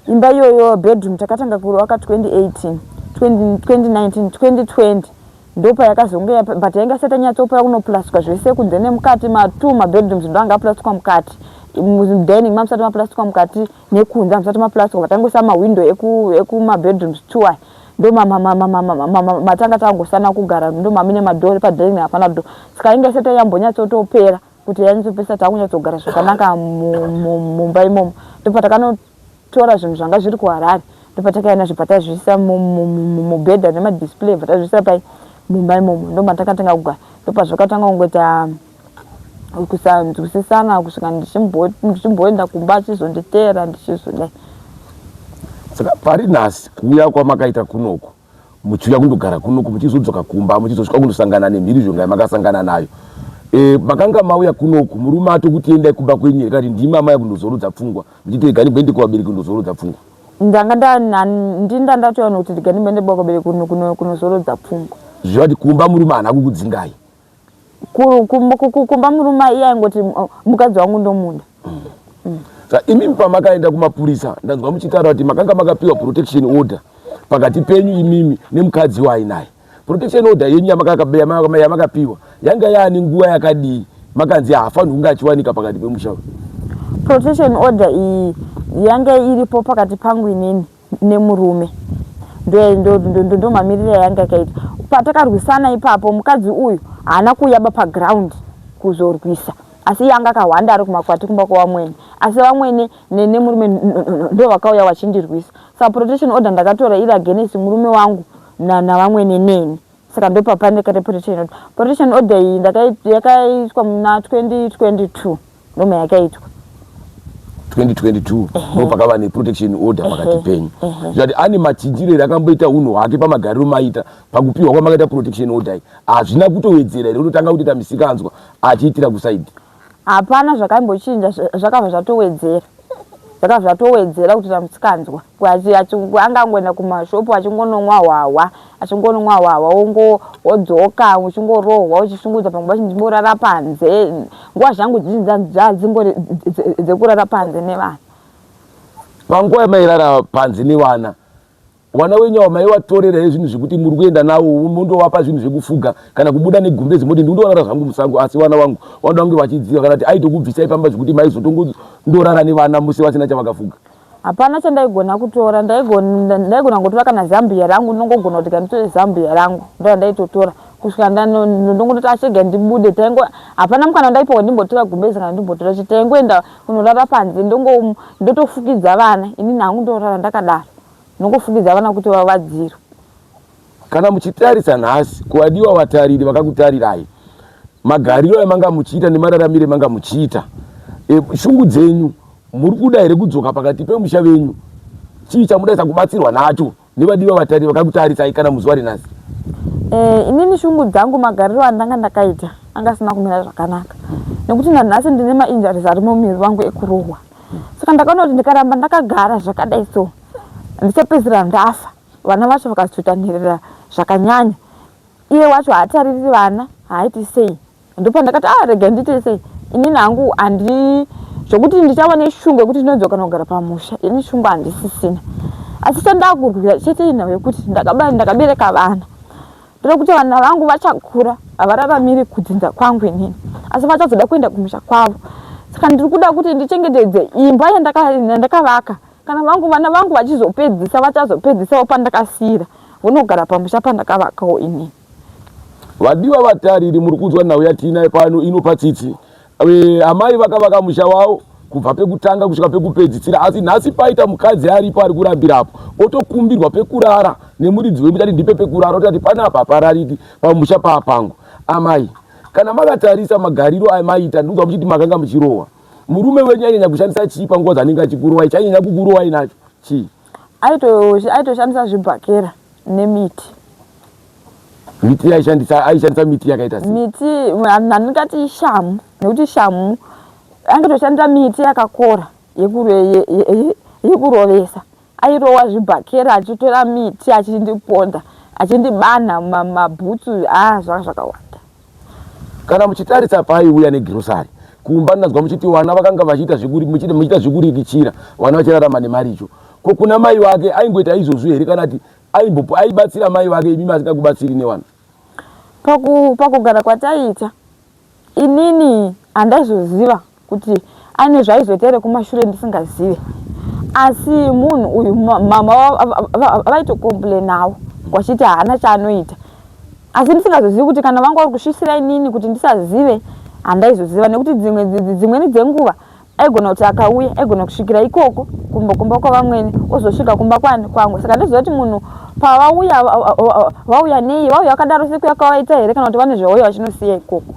imba iyoyo bedroom takatanga kuvaka 2018 2019 2020 ndopa yakazonge but yainga seta nyatsopera kunoplastiwa zvese kunze nemukati mabedrooms ndo anga plastiwa mukati dining mamusati maplastiwa mukati nekunze amusati maplastiwa vatangoisa mawindo ekumabedrooms 2 ndo matanga tangosana kugara ndo mamine madhori padining hapana do saka inga seta yambonyatsotopera kuti yanyatsopesa takunyatsogara zvakanaka mumba imomo ndopatakanotira zvinhu zvanga zviri kuharare ndopatakaenda zvibva zvisa mubhedha nemadisplay bva tazvisa pai mumba imomo ndo matakatanga kugara ndopazvakatanga kungoita kusanzwisisana kusvika ndichimboenda kumba achizonditeera ndichizodai. Saka pari nhasi kuuya kwamakaita kunoku muchiuya kundogara kunoku muchizodzoka kumba muchizosvika kundosangana nemhirizhonga yamakasangana nayo makanga mauya kunoku murume atokuti endai kumba kwenyu ikati ndimi amai kundozorudza pfungwa muchitoigani bwendi kuvabereki kundozorudza pfungwa ndanga ndatoona kuti ndigani bwendi kuvabereki kunozorudza pfungwa zvivati kumba murume haana kukudzingai kumba murume iye aingoti mukadzi wangu ndomunda imimi pamakaenda kumapurisa ndanzwa muchitaura kuti makanga makapiwa protection order pakati penyu imimi nemukadzi wainaye protection order yenyu yamakapiwa yanga yaane nguva yakadii makanzi haafanirwi kunge achiwanika pakati pemusha protection order iyi yanga iripo pakati pangu inini nemurume ndo mamiriro yanga yakaita patakarwisana ipapo mukadzi uyu haana kuyaba paground kuzorwisa asi yanga akahwanda ari kumakwati kumba kwavamwene asi vamwene nemurume ndo vakauya vachindirwisa saka protection order ndakatora iri against murume wangu navamwene neni saka ndopapandikati protection order iyi yakaitwa muna 2022 ndoma yakaitwa 2022 ndo pakava neprotection order pakati penyu zvati ane machinjirero akamboita unhu hwake pamagariro maita pakupiwa kwamakaita protection order iyi hazvina kutowedzera here kutotanga kutoita misikanzwa achiitira kusaidi hapana zvakambochinja zvakabva zvatowedzera kutoita misikanzwa angangoenda kumashopu achingonomwa hwahwa wodzoka uchingorohwa uchishungudza pangwa chindimborara panze nguva zvangu dzimbori dzekurara panze nevanhu panguva yamairara panze nevana wana wenyu wamaivatorera zvinhu zvekuti muri kuenda nawo mundovapa zvinhu zvekufuga kana kubuda negumbe zimoti ndindowanara zvangu musango asi vana vangu vanoda kunge vachidziva kana kuti aitokubvisai pamba zvekuti maizotongondorara nevana musi vasina chavakafuga hapana chandaigona kutora ndaigona ngotora kana zambiya rangu ndongogona kuti kanditore zambiya rangu ndo ndaitotora kusvika ndongototi ashega ndibude hapana mukana ndaipawo ndimbotora gumbezi kana ndimbotora chitaingoenda kunorara panze ndotofukidza vana ini nangu ndorara ndakadaro nongofukidza vana kuti vavadziro kana muchitarisa nhasi kuvadiwa vatariri vakakutarirai magariro emanga muchiita nemararamiro emanga muchiita shungu dzenyu muri kuda here kudzoka pakati pemusha venyu chii chamudaisa kubatsirwa nacho nevadiwa vatariri vakakutarisai kana muzuva rinhasi inini shungu dzangu magariro andanga ndakaita angasina kumira zvakanaka nekuti nanhasi ndine mainjuries ari mumuviri wangu ekurohwa saka ndakaona kuti ndikaramba ndakagara zvakadai so ndichapedzisira ndafa vana vacho vakazotanherera zvakanyanya iye wacho haatariri vana haaiti sei ndopandakati rega ndite sei inini hangu zvokuti ndichava neshungu yekuti ndinodzoka kugara pamusha. Ini shungu handisisina, asi chandakurwira chete inhau yekuti ndakabereka vana. Ndiri kuti vana vangu vachakura, havararamiri kudzinza kwangu inini, asi vachazoda kuenda kumusha kwavo. Saka ndiri kuda kuti ndichengetedze imba yandakavaka. Kana vana vangu vachizopedzisa, vachazopedzisavo pandakasira, vonogara pamusha pandakavakawo inini. Vadiwa vatariri muri kunzwa nhau yatinayo pano inopa tsitsi. Amai vakavaka musha wavo kubva pekutanga kusvika pekupedzisira, asi nhasi paita mukadzi aripo ari kurambirapo otokumbirwa pekurara nemuridzi wemutati ndipe pekurara, otati panapa haparariki pamusha paapangu. Amai, kana makatarisa magariro amaita, ndinzwa muchiti makanga muchirohwa. Murume wenyu ainyanya kushandisa chii panguva dzanenge achikurohwai? Chainyanya kukurohwai nacho chii? Aitoshandisa zvibhakera nemiti. Miti aishandisa miti yakaita sei? Miti handingati shamu, nekuti shamu angitoshandisa miti yakakora yekurovesa. Airohwa zvibhakera achitora miti achindiponda, achindibana mabhutsu, zvanga zvakawanda. Kana muchitarisa paiuya negirosari kumba, ndinazwa muchiti vana vakanga vachiita zvekurikicira, vana vachirarama nemaricho. Ko kuna mai wake aingoita izvozvo here, kana kuti aibatsira mai wake imimi asingakubatsiri newana? Pakugara kwataita inini handaizoziva kuti aine zvaizoita kumashure ndisingazive, asi munhu uyu mama vaitokomplainawo wachiti haana chaanoita, asi ndisingazozivi kuti kana vanga vari kusvisira inini kuti ndisazive, handaizoziva. Nekuti dzimweni dzenguva aigona kuti akauya aigona kusvikira ikoko kumba kwavamweni ozosvika kumba kwangu. Saka ndizoziva kuti munhu vauya nei, vauya vakadaro siku yakavaita here, kana kuti vane zvauya vachinosiya ikoko.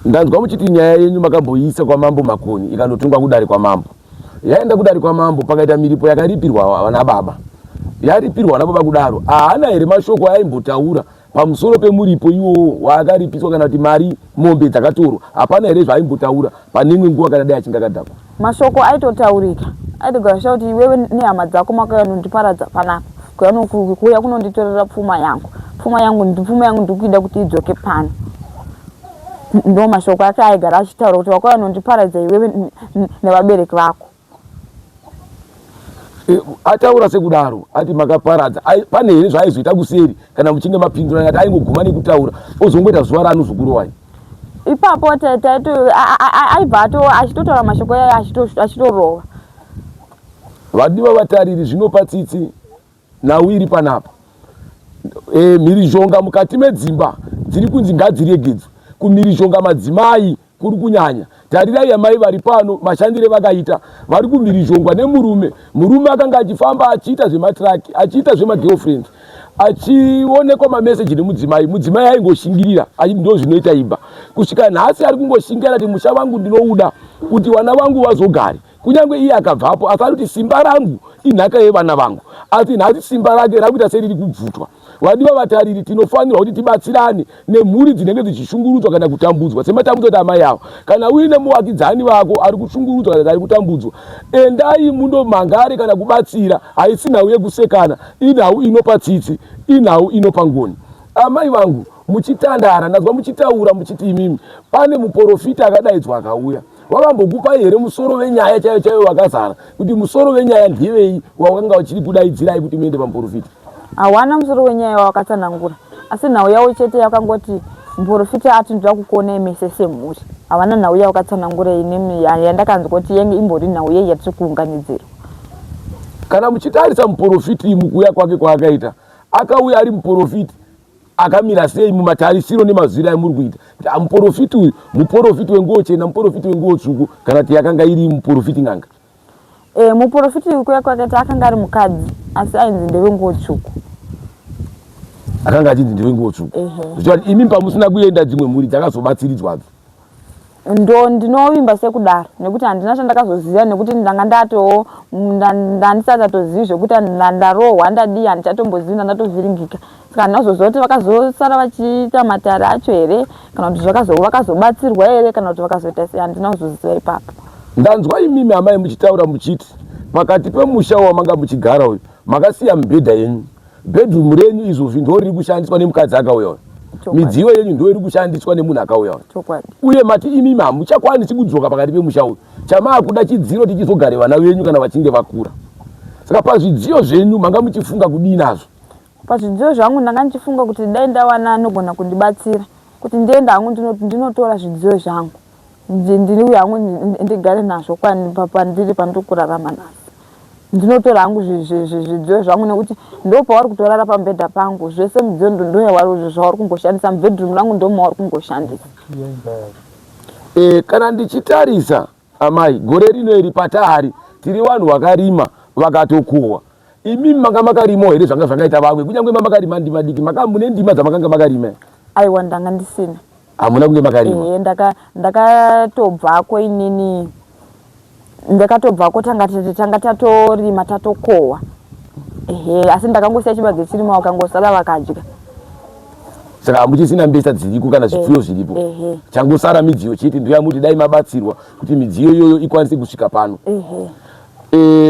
Ndanzwa muchiti nyaya yenyu makamboiisa kwamambo Makoni ikandotungwa kudare kwamambo. Yaenda kudare kwamambo pakaita miripo yakaripirwa vana baba. Yaripirwa vana baba kudaro, haana here mashoko aimbotaura pamusoro pemuripo iwo wakaripiswa, kana kuti mari mombe dzakatorwa? Hapana here zvaimbotaura panemwe nguva kana dai achinge akadhakwa? Mashoko aitotaurika, aitogara kuti iwewe nehama dzako makauya kunondiparadza panapa, kuuya kunonditorera pfuma yangu ndikuida kuti idzoke pano. Ndo mashoko ake aigara achitaura kuti wakauya kunondiparadza iwewe nevabereki vako. Ataura sekudaro ati makaparadza, pane here zvaaizoita kuseri kana muchinge mapindurana, ati aingoguma nekutaura ozongoita zuva raanozokurohwai? Ipapo aibva achitotaura mashoko aya achitorova. Vadiwa vatariri, zvinopa tsitsi nhau iri panapa. Mhirizhonga mukati medzimba dziri kunzi ngadziregedzwe. Kumhirizhonga madzimai kuri kunyanya. Tarirai amai vari pano mashandire vakaita, vari kumhirizhongwa nemurume. Murume akanga achifamba achiita zvematraki, achiita zvemagirlfriend, achionekwa mameseji nemudzimai. Mudzimai aingoshingirira, ndo zvinoita imba. Kusvika nhasi ari kungoshingira kuti musha wangu ndinouda kuti vana vangu vazogare. Kunyange iye akabvapo asati kuti simba rangu inhaka yevana vangu, asi nhasi simba rake rakuita seriri kubvutwa. Vadiwa vatariri, tinofanirwa kuti tibatsirane nemhuri dzinenge dzichishungurudzwa kana kutambudzwa sematambudzwa amai avo. Kana uine muvakidzani vako ari kushungurudzwa kana ari kutambudzwa, endai mundomhangare kana kubatsira. Haisi nhau yekusekana, inhau inopa tsitsi, inhau inopa ngoni. Amai vangu, muchitandara, ndazwa muchitaura muchiti imimi pane muprofita akadaidzwa akauya. Wakambokupa here musoro wenyaya chaiyo wakazara kuti musoro wenyaya ndivei wakanga uchiri kudaidzirai kuti muende pamuprofita? Hawana musoro wenyaya wakatsanangura, asi nhau yavo chete yakangoti muprofita ati ndoda kukuonai mese semhuri. Havana nhau yavo wakatsanangura inemi yandakanzwa kuti yenge imbori nhau yei yatiri kuunganidzirwa. Kana muchitarisa muprofiti mukuuya kwake kwaakaita, akauya ari muprofiti akamira sei mumatarisiro nemazwiro aimuri kuita? Muprofiti uyu muprofiti wenguo chena, muprofiti wenguo tsvuku, kana kuti yakanga iri muprofiti n'anga? Muprofiti kuya kwake akanga ari mukadzi asi ainzi ndewenguo tsvuku. Akanga achinzi ndewenguo tsvuku. Zvichati imi pamusina kuenda dzimwe mhuri dzakazobatsiridzwadzo? Ndo ndinovimba sekudaro, nekuti handina chandakazoziva, nekuti ndanga ndandisati atozivi zvekuti ndarohwa ndadii, handichatombozivi, ndandatovhiringika. Saka handinazoziva kuti vakazosara vachiita matare acho here, kana kuti vakazobatsirwa here, kana kuti vakazoita sei, handina kuzoziva ipapo. Ndanzwa imimi amai muchitaura muchiti pakati pemusha wamanga muchigara uyu makasiya mibhedha yenyu. Bedroom renyu izvozvi ndo riri kushandiswa nemukadzi akauya uyu. Midziyo yenyu ndo iri kushandiswa nemunhu akauya uyu. Uye mati imimi hamuchakwanisi kudzoka pakati pemusha uyu. chamaa kuda chidziro tichizogare vana venyu kana vachinge vakura. Saka pazvidziyo zvenyu manga muchifunga kudii nazvo? Pazvidziyo zvangu ndanga ndichifunga kuti dai ndawana anogona kundibatsira kuti ndiende hangu ndinotora zvidziyo zvangu ndiri hangu ndigare nazvo pandiri pandiri kurarama nazvo. Ndinotora hangu zvidziyo zvangu nekuti ndo pauri kutorara pambedha pangu, zvese midziyo ndo zvauri kumboshandisa, mubhedroom rangu ndo mauri kumboshandisa. Kana ndichitarisa amai, gore rino iri patari tiri vanhu vakarima vakatokohwa. Imi manga makarima here zvanga zvakaita vamwe, kunyange makarima ndima diki, mune ndima dzamakanga makarima? Aiwa, ndanga ndisina. Hamuna kunge makarima? Ndakatobvako inini, ndakatobvako tanga tatorima tatokohwa. Asi ndakangosiya chibage chirimo vakangosara vakadya. Saka hamuchisina mbesa dziriko kana zvipfuyo zviripo? Changosara midziyo chete, ndoya muti dai mabatsirwa kuti midziyo iyoyo ikwanise kusvika pano.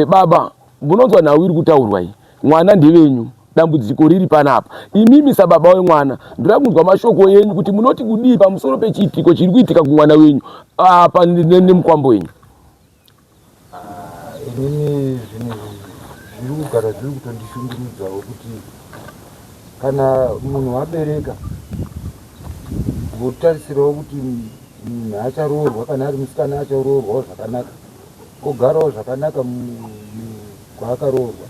Baba, munonzwa nhau iri kutaurwa iyi, mwana ndevenyu, dambudziko riri panapa. Imimi sababa wemwana ndoda kunzwa mashoko yenyu kuti munoti kudii pamusoro pechiitiko chiri kuitika kumwana wenyu apa nemukwambo wenyu. Inini zviri kugara zviri kutondishungurudzawo kuti kana munhu abereka votarisirawo kuti munhu acharoorwa, kana ari musikana acharoorwawo zvakanaka, ogarawo zvakanaka kwaakaroorwa.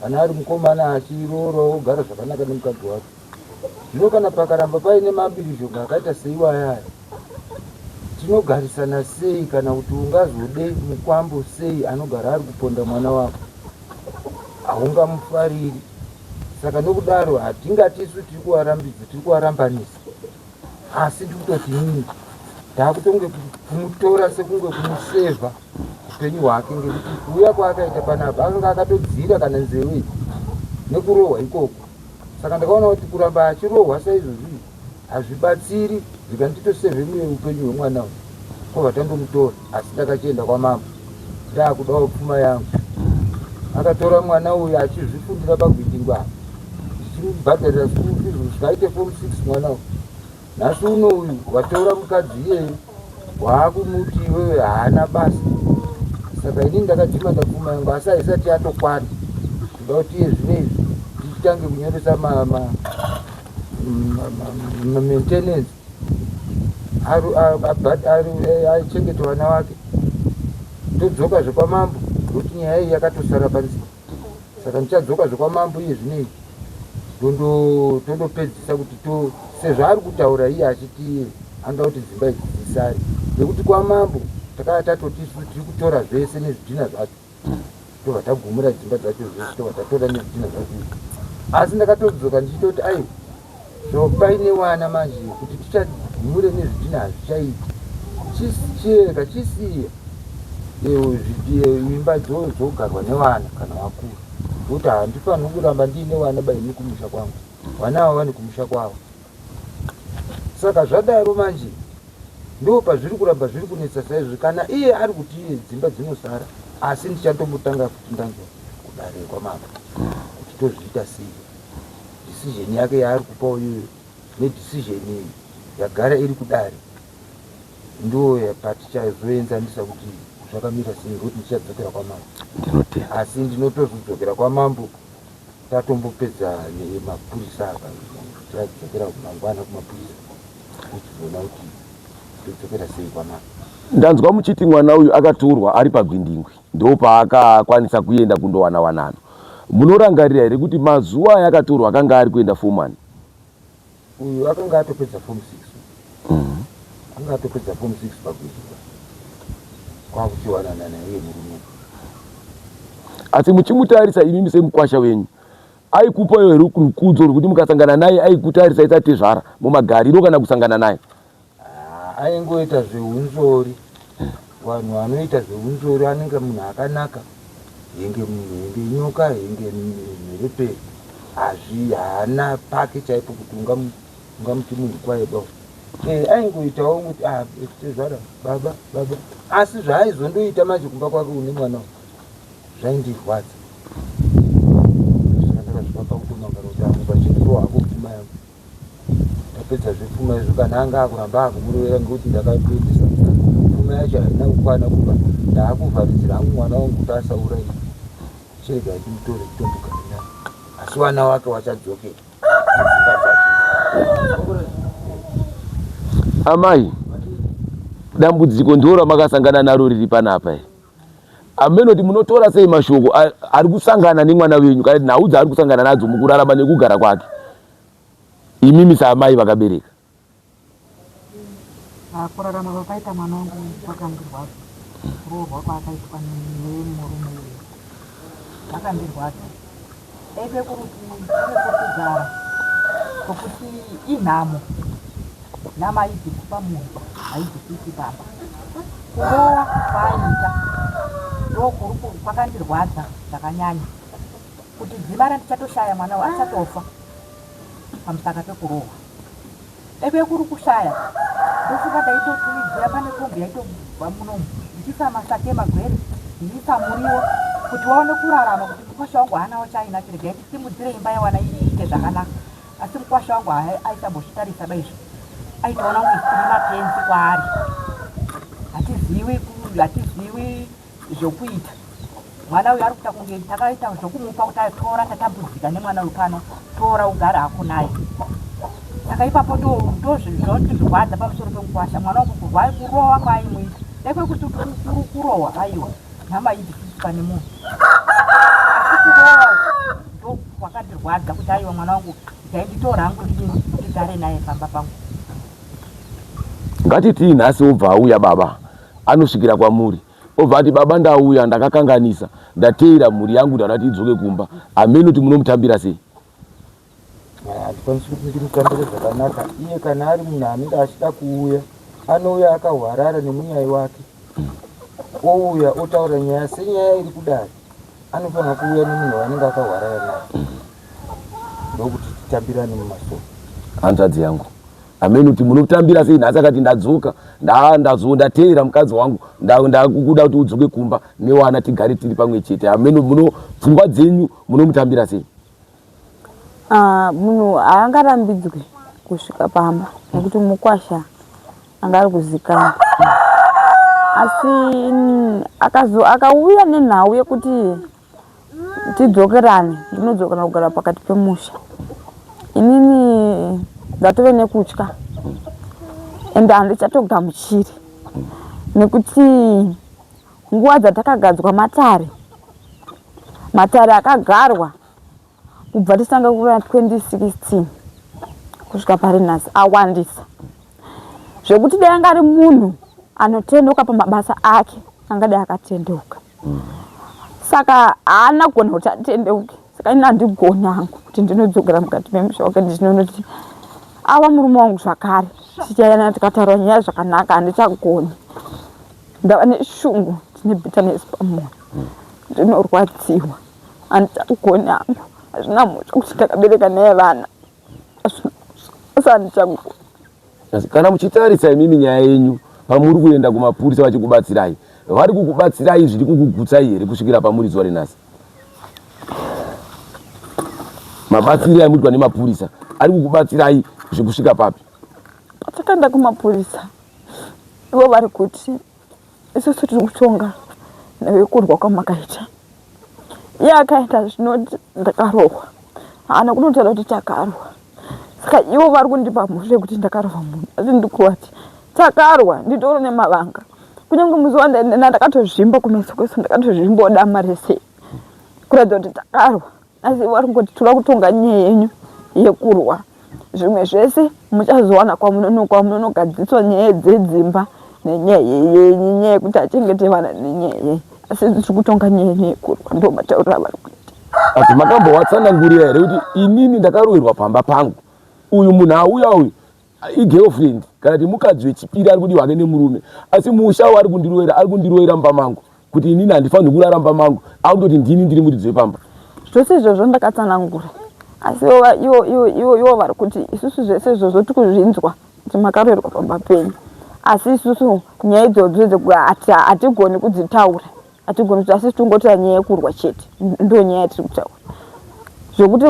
Kana ari mukomana achiroorawo ogara zvakanaka nemukadzi wake. Zvino kana pakaramba paine mabhirizhonga akaita seiwayaya, tinogarisana sei kana kuti ungazode mukwambo sei anogara ari kuponda mwana wako? Haungamufariri. Saka nokudaro hatingatisu tiri kuvarambidza, tiri kuvarambanisa, asi ndikutoti nini taakutonge kumutora sekunge kumusevha upenyu hwake, ngekuti kuuya kwaakaita panapa akanga akatodzira kana nzeve nekurohwa ikoko. Saka ndakaona kuti kuramba achirohwa saizvozvi hazvibatsiri, zvikanditosevhe muye upenyu hwemwana uyu, kwava tandomutora. Asi ndakachienda kwamambo, ndaakudawo pfuma yangu. Akatora mwana uyu achizvifundira pagwindingwa, ndichimubhadharira school fees zvikaite form 6 mwana uyu. Nhasi uno uyu watora mukadzi iyeye waakumuti iwewe haana basa. Saka inini ndakadhima ndapfuma yangu, asi haisati yatokwana. Ndoda kuti iye zvinezvi tichitange kunyoresa maintenance achengete vana vake, todzoka zvekwamambo ndokuti nyaya iyi yakatosara panzima. Saka ndichadzoka zvekwamambo iye zvinezvi tondopedzisa kuti sezvo ari kutaura iye achiti iye anga kuti dzimba idzi dzisare, nekuti kwamambo takava tatoti tiri kutora zvese nezvidhina zvacho, tobva tagumura dzimba dzacho zvese, tobva tatora nezvidhina zvacho. Asi ndakatodzoka ndichitoti ai zvopaine wana manje kuti tichagumure nezvidhina hazvichaiti, chirega chisiye imba dzogarwa nevana kana vakuru, kuti handifaniri kuramba ndiine vana baini kumusha kwangu, vana ava vane kumusha kwavo. Saka zvadaro manje ndo pazviri kuramba zviri kunetsa saizvozvi. Kana iye ari kuti iye dzimba dzinosara, asi ndichatombotanga kuti ndanzwa kudare kwamambo kuti tozviita sei. Decision yake yaari kupawo iyoyo nedecision yagara iri kudare ndo patichazoenzanisa kuti zvakamira sei, ngekuti ndichadzokera kwamambo. Asi ndinotozodzokera kwamambo tatombopedza nemapurisa apa, tadzokera kumangwana kumapurisa tichizoona kuti todzokera sei kwamambo. Ndanzwa muchiti mwana uyu akatorwa ari pagwindingwi ndo paakakwanisa kuenda kundowana wanano. Munorangarira here kuti mazuva ayakatorwa akanga ari kuenda form 1? Uyu akanga atopedza form 6. Anga atopedza form 6 pagwindingwi, kwakuchiwanana naye murume. Asi muchimutarisa imimi semukwasha wenyu, aikupa here rukudzo rwekuti mukasangana naye aikutarisa isatezvara mumagariro kana kusangana naye? Aingoita zveunzori. Vanhu vanoita zveunzori anenge munhu akanaka, henge nyoka, henge mhereperi, haana pake chaipo kuti ungamuti munhu kwaebawo. Aingoitawo kuti tezvara baba. Asi zvaaizondoita manje kumba kwake une mwana zvaindirwadza. Saka ndakasvika pakutomangara kuti angu pachindiro hako pfuma yangu. Tapedza zvepfuma izvo kana anga akuramba akumurevera ngekuti ndakatoendesa pfuma yacho haina kukwana kuba. ndakuvharidzira hangu mwana wangu kuti asaurayiwa chega ndimutore kutombuka naye asi vana wake vachadzokera amai dambudziko ndiro makasangana naro riri panapa amenoti munotora sei mashoko ari kusangana nemwana wenyu kana nhau dzaari kusangana nadzo mukurarama nekugara kwake imimi saamai vakabereka kurarama kwakaita mwana wangu kwakandirwadza kuroorwa kwaakaitwa nemurume uyu kwakandirwadza ebe kugara kokuti inhamo nhama haidzi kupa munhu haidzi kuiti baba kurowa kwaaita ndokuri kwakandirwadza zvakanyanya kuti dzima randichatoshaya mwana uyu achatofa pamusaka pekurowa ebe kuri kushaya ndofunga ndaitotumidzira pane kombi yaitobva munomu ndichisa masake magwere ndichisa muriwo kuti waone kurarama kuti mukwasha wangu haana wachaina chirega itisimudzire imba yawana iite zvakanaka asi mukwasha wangu aisambozvitarisa baizvo aitoona kuisiri mapenzi kwaari hatiziwi zvokuita mwana uyu ari kuita kunge takaita zvokumupa kuti atora tatambudzika nemwana uyu pano tora ugara hako naye saka ipapo ndozvirwadza pamusoro pemukwasha mwana wangu kurwai kurowa kwaaimuita nekwekuti kurowa aiwa nhama idzi kuiswa nemunhu asi kurowa ndo kwakandirwadza kuti aiwa mwana wangu ndainditora hangu ndigare naye pamba pangu. Ngatiti nhasi obva auya baba anosvikira kwamuri obva ati baba ndauya ndakakanganisa ndateera mhuri yangu ndarati idzoke kumba amenoti munomutambira sei? Handikwanisi kuti ndimutambire zvakanaka. Iye kana ari munhu anenge achida kuuya anouya akahwarara nemunyai wake ouya otaura nyaya senyaya iri kudai anofanira kuuya nemunhu wanenge akahwarara naye ndokuti titambirane mumasoro. Hanzvadzi yangu amenoti munotambira sei? Nhasi akati ndadzoka ndateera mukadzi wangu ndakuda kuti udzoke kumba newana tigare tiri pamwe chete. Ameno pfungwa dzenyu munomutambira sei? Munhu haangarambidzwi kusvika pamba nekuti mukwasha anga ari kuzikana, asi akauya nenhau yekuti tidzokerane ndinodzokera kugara pakati pemusha, inini ndatove nekutya ende handichatogamuchiri nekuti nguva dzatakagadzwa matare akagarwa kubva tisanga kuva 2016 kusvika pari nhasi awandisa zvekuti dai anga ari munhu anotendoka pamabasa ake angadai akatendeuka, saka haana kugona kuti atendeuke. Saka ini handigoni hangu kuti ndinodzokera mukati memusha wake ndichinoona kuti ava murume wangu zvakare tichayana tikataura nyaya zvakanaka handichagoni. Ndava neshungu ndine bitterness pamoyo, ndinorwadziwa handichagoni hangu. Hazvina mhosva kuti ndakabereka naye vana, asi handichagoni. Kana muchitarisa imimi nyaya yenyu pamuri kuenda kumapurisa vachikubatsirai, vari kukubatsirai zviri kukugutsai here kusvikira pamuri zuva renhasi? Mabatsiri amuitwa nemapurisa ari kukubatsirai zvekusvika papi? Patakaenda kumapurisa ivo vari kuti isusu tiri kutonga nevekurwa kwamakaita. Iye akaita zvinoti ndakarohwa, haana kunotaura kuti takarwa. Saka ivo vari kundipa mhosva yekuti ndakarohwa munhu, asi ndikuwati takarwa nditori nemavanga. Kunyange muzuva ndakatozvimba kumeso kwese, ndakatozvimbawo dama rese kuratidza kuti takarwa, asi vari kungoti tiri kutonga nyaya yenyu yekurwa. Zvimwe zvese muchazowana kwamunogadziswa nyaya dzedzimba nenyaya yenyu, nyaya yekuti achengete vana nenyaya yenyu, asi tiri kutonga nyaya yenyu yekurwa. Ndo mataurira vari kuita. Ati makambowatsanangurira here kuti inini ndakaroverwa pamba pangu, uyu munhu auya uyu igirlfriend kana kuti mukadzi wechipiri ari kudiwa nemurume, asi musha ari kundiroera mumba mangu kuti inini handifaniri kurara mumba mangu, akundoti ndini ndiri muridzi wepamba. Zvose izvozvo ndakatsanangura, asi ivo vari kuti isusu zvese izvozvo tiri kuzvinzwa kuti makaroverwa pamba penyu, asi isusu nyaya idzodzo dzekuti hatigoni kudzitaura, hatigoni kuti asi tingotora nyaya yekurwa chete, ndo nyaya yatiri kutaura. zvokuti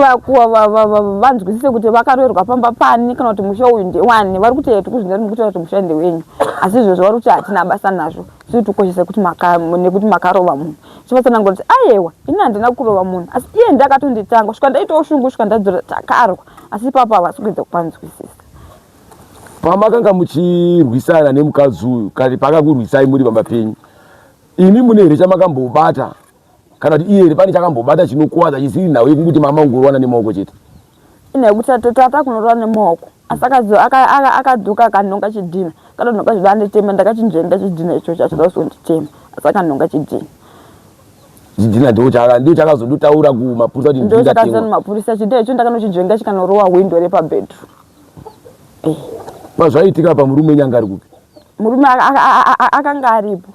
vanzwisise kuti vakaroerwa pamba pani kana kuti musha uyu ndewani. Vari kuti tikuzvinzira nekuti kuti musha ndewenyu, asi izvozvo vari kuti hatina basa nazvo. Sisi tikoshesa kuti nekuti makarova munhu. Chivatsanangura kuti aiwa ini handina kurova munhu, asi iye ndakatonditanga kusvika ndaitawo shungu kusvika ndadzora takarwa, asi ipapo havasi kuedza kupanzwisisa. Pamakanga muchirwisana nemukadzi uyu kati pakakurwisai muri pamba penyu, ini mune here chamakambobata kana kuti iye here pane chakambobata chinokuwadza chisiri nawe kunguti mama ungorwana nemaoko chete? Ine kuti tata kunorwana nemaoko, asi akadzoka akanonga chidhina, katononga chidhina anditema, ndakachinjenga chidhina ichocho achida kuzonditema, asi akanonga chidhina. Chidhina ndio chakazondotaura kumapurisa kuti ndio chakazona mapurisa chidhina icho ndakanochinjenga chikanorowa window repabedroom. Zvaitika pamurume nyanga ari kupi? Murume akanga aripo.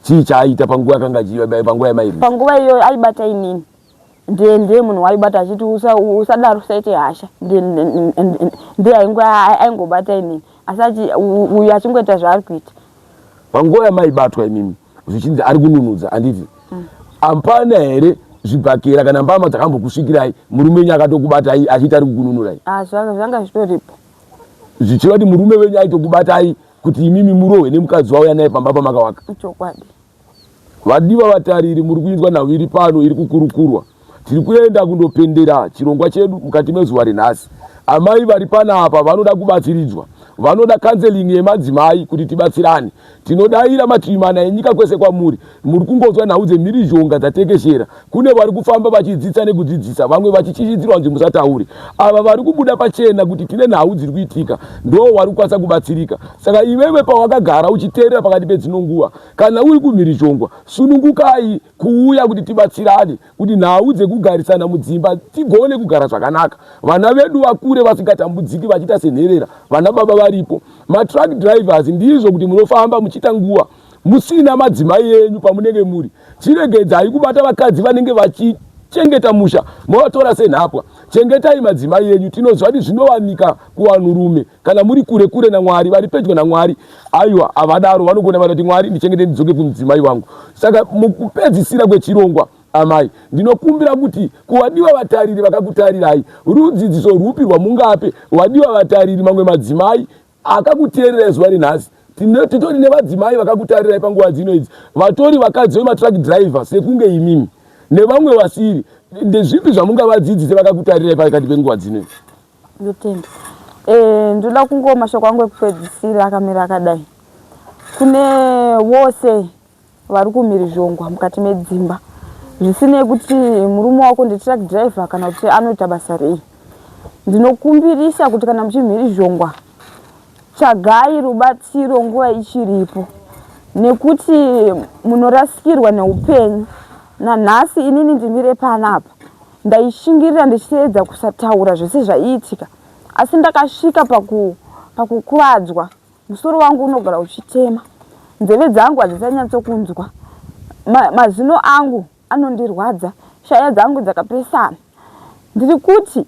Chii chaaita panguva akanga achiva panguva yamairi? Panguva iyo aibata inini. Ndiye munhu waibata achiti usadaro usaite hasha. Ndiye aingobata inini. Asi uyu achingoita zvaari kuita. Panguva yamaibatwa imimi zvichinzi ari kununudza anditi ampana here zvibhakera kana mbama dzakambokusvikirai murume wenyu akatokubatai achiita ari kukununurai? Zvanga zvitoripo. Zvichireva kuti murume wenyu aitokubatai kuti imimi murohwe nemukadzi wauya naye pamba pamakavaka? Chokwadi. Vadiwa vatariri muri kuitwa nawo iri pano iri kukurukurwa. Tiri kuenda kundopendera chirongwa chedu mukati mezuva renhasi. Amai vari panapa vanoda kubatsiridzwa, vanoda counseling yemadzimai kuti tibatsirane. Tinodaira mativi mana enyika kwese kwamuri. Muri kungonzwa nhau dzemhirizhonga dzatekeshera. Kune vari kufamba vachidzidzisa nekudzidzisa, vamwe vachichichidzirwa kunzi musataure. Ava vari kubuda pachena kuti tine nhau dziri kuitika, ndo vari kukwanisa kubatsirika. Saka iwewe pawakagara uchiteerera pakati pedzinonguva, kana uri kumhirizhongwa, sunungukai kuuya kuti tibatsirane, kuti nhau dzekugarisana mudzimba tigone kugara zvakanaka. Vana vedu vakure vasingatambudziki vachiita senherera, vana baba varipo. Matruck drivers ndizvo kuti munofamba muchiita nguva musina madzimai enyu pamunenge muri. Chiregedzai kubata vakadzi vanenge vachichengeta musha movatora senhapwa. Chengetai madzimai enyu. Tinozva kuti zvinowanika kuvanhurume kana muri kure kure naMwari, vari pedyo naMwari, aiwa avadaro vanogona kuti Mwari ndichengete ndidzoke kumudzimai wangu. Saka mukupedzisira kwechirongwa, amai, ndinokumbira kuti kuvadiwa vatariri vakakutarirai, rudzidziso rupi rwamungape wadiwa vatariri mamwe madzimai akakuteerera zuva renhasi? Titori nevadzimai vakakutarirai panguva dzino idzi, vatori vakadzi vematruck driver sekunge imimi nevamwe vasiri. Ndezvipi zvamungavadzidzise vakakutarirai pakati penguva dzino idzi? Ndotenda. Ndoda kungo mashoko angu ekupedzisira akamira akadai. Kune vose vari kumhirizhongwa mukati medzimba, zvisinei kuti murume wako nditruck driver kana kuti anoita basa rei. Ndinokumbirisa kuti kana muchimhirizhongwa, chagai rubatsiro nguva ichiripo, nekuti munorasikirwa neupenyu. Nanhasi inini ndimire panapa ndaishingirira ndichiedza kusataura zvese zvaiitika, asi ndakasvika pakukuvadzwa. Musoro wangu unogara uchitema, nzeve dzangu hadzisanyatsokunzwa, mazino angu anondirwadza, shaya dzangu dzakapesana. Ndiri kuti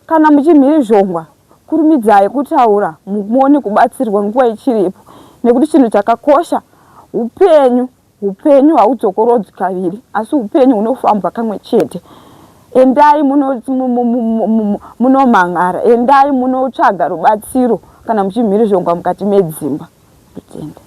kana muchimhirizhongwa, kurumidzai kutaura muone kubatsirwa nguva ichiripo, nekuti chinhu chakakosha upenyu. Upenyu haudzokorodzwi kaviri, asi upenyu hunofambwa kamwe chete. Endai munomhan'ara, endai munotsvaga rubatsiro kana muchimhirizhongwa mukati medzimba. Kutenda.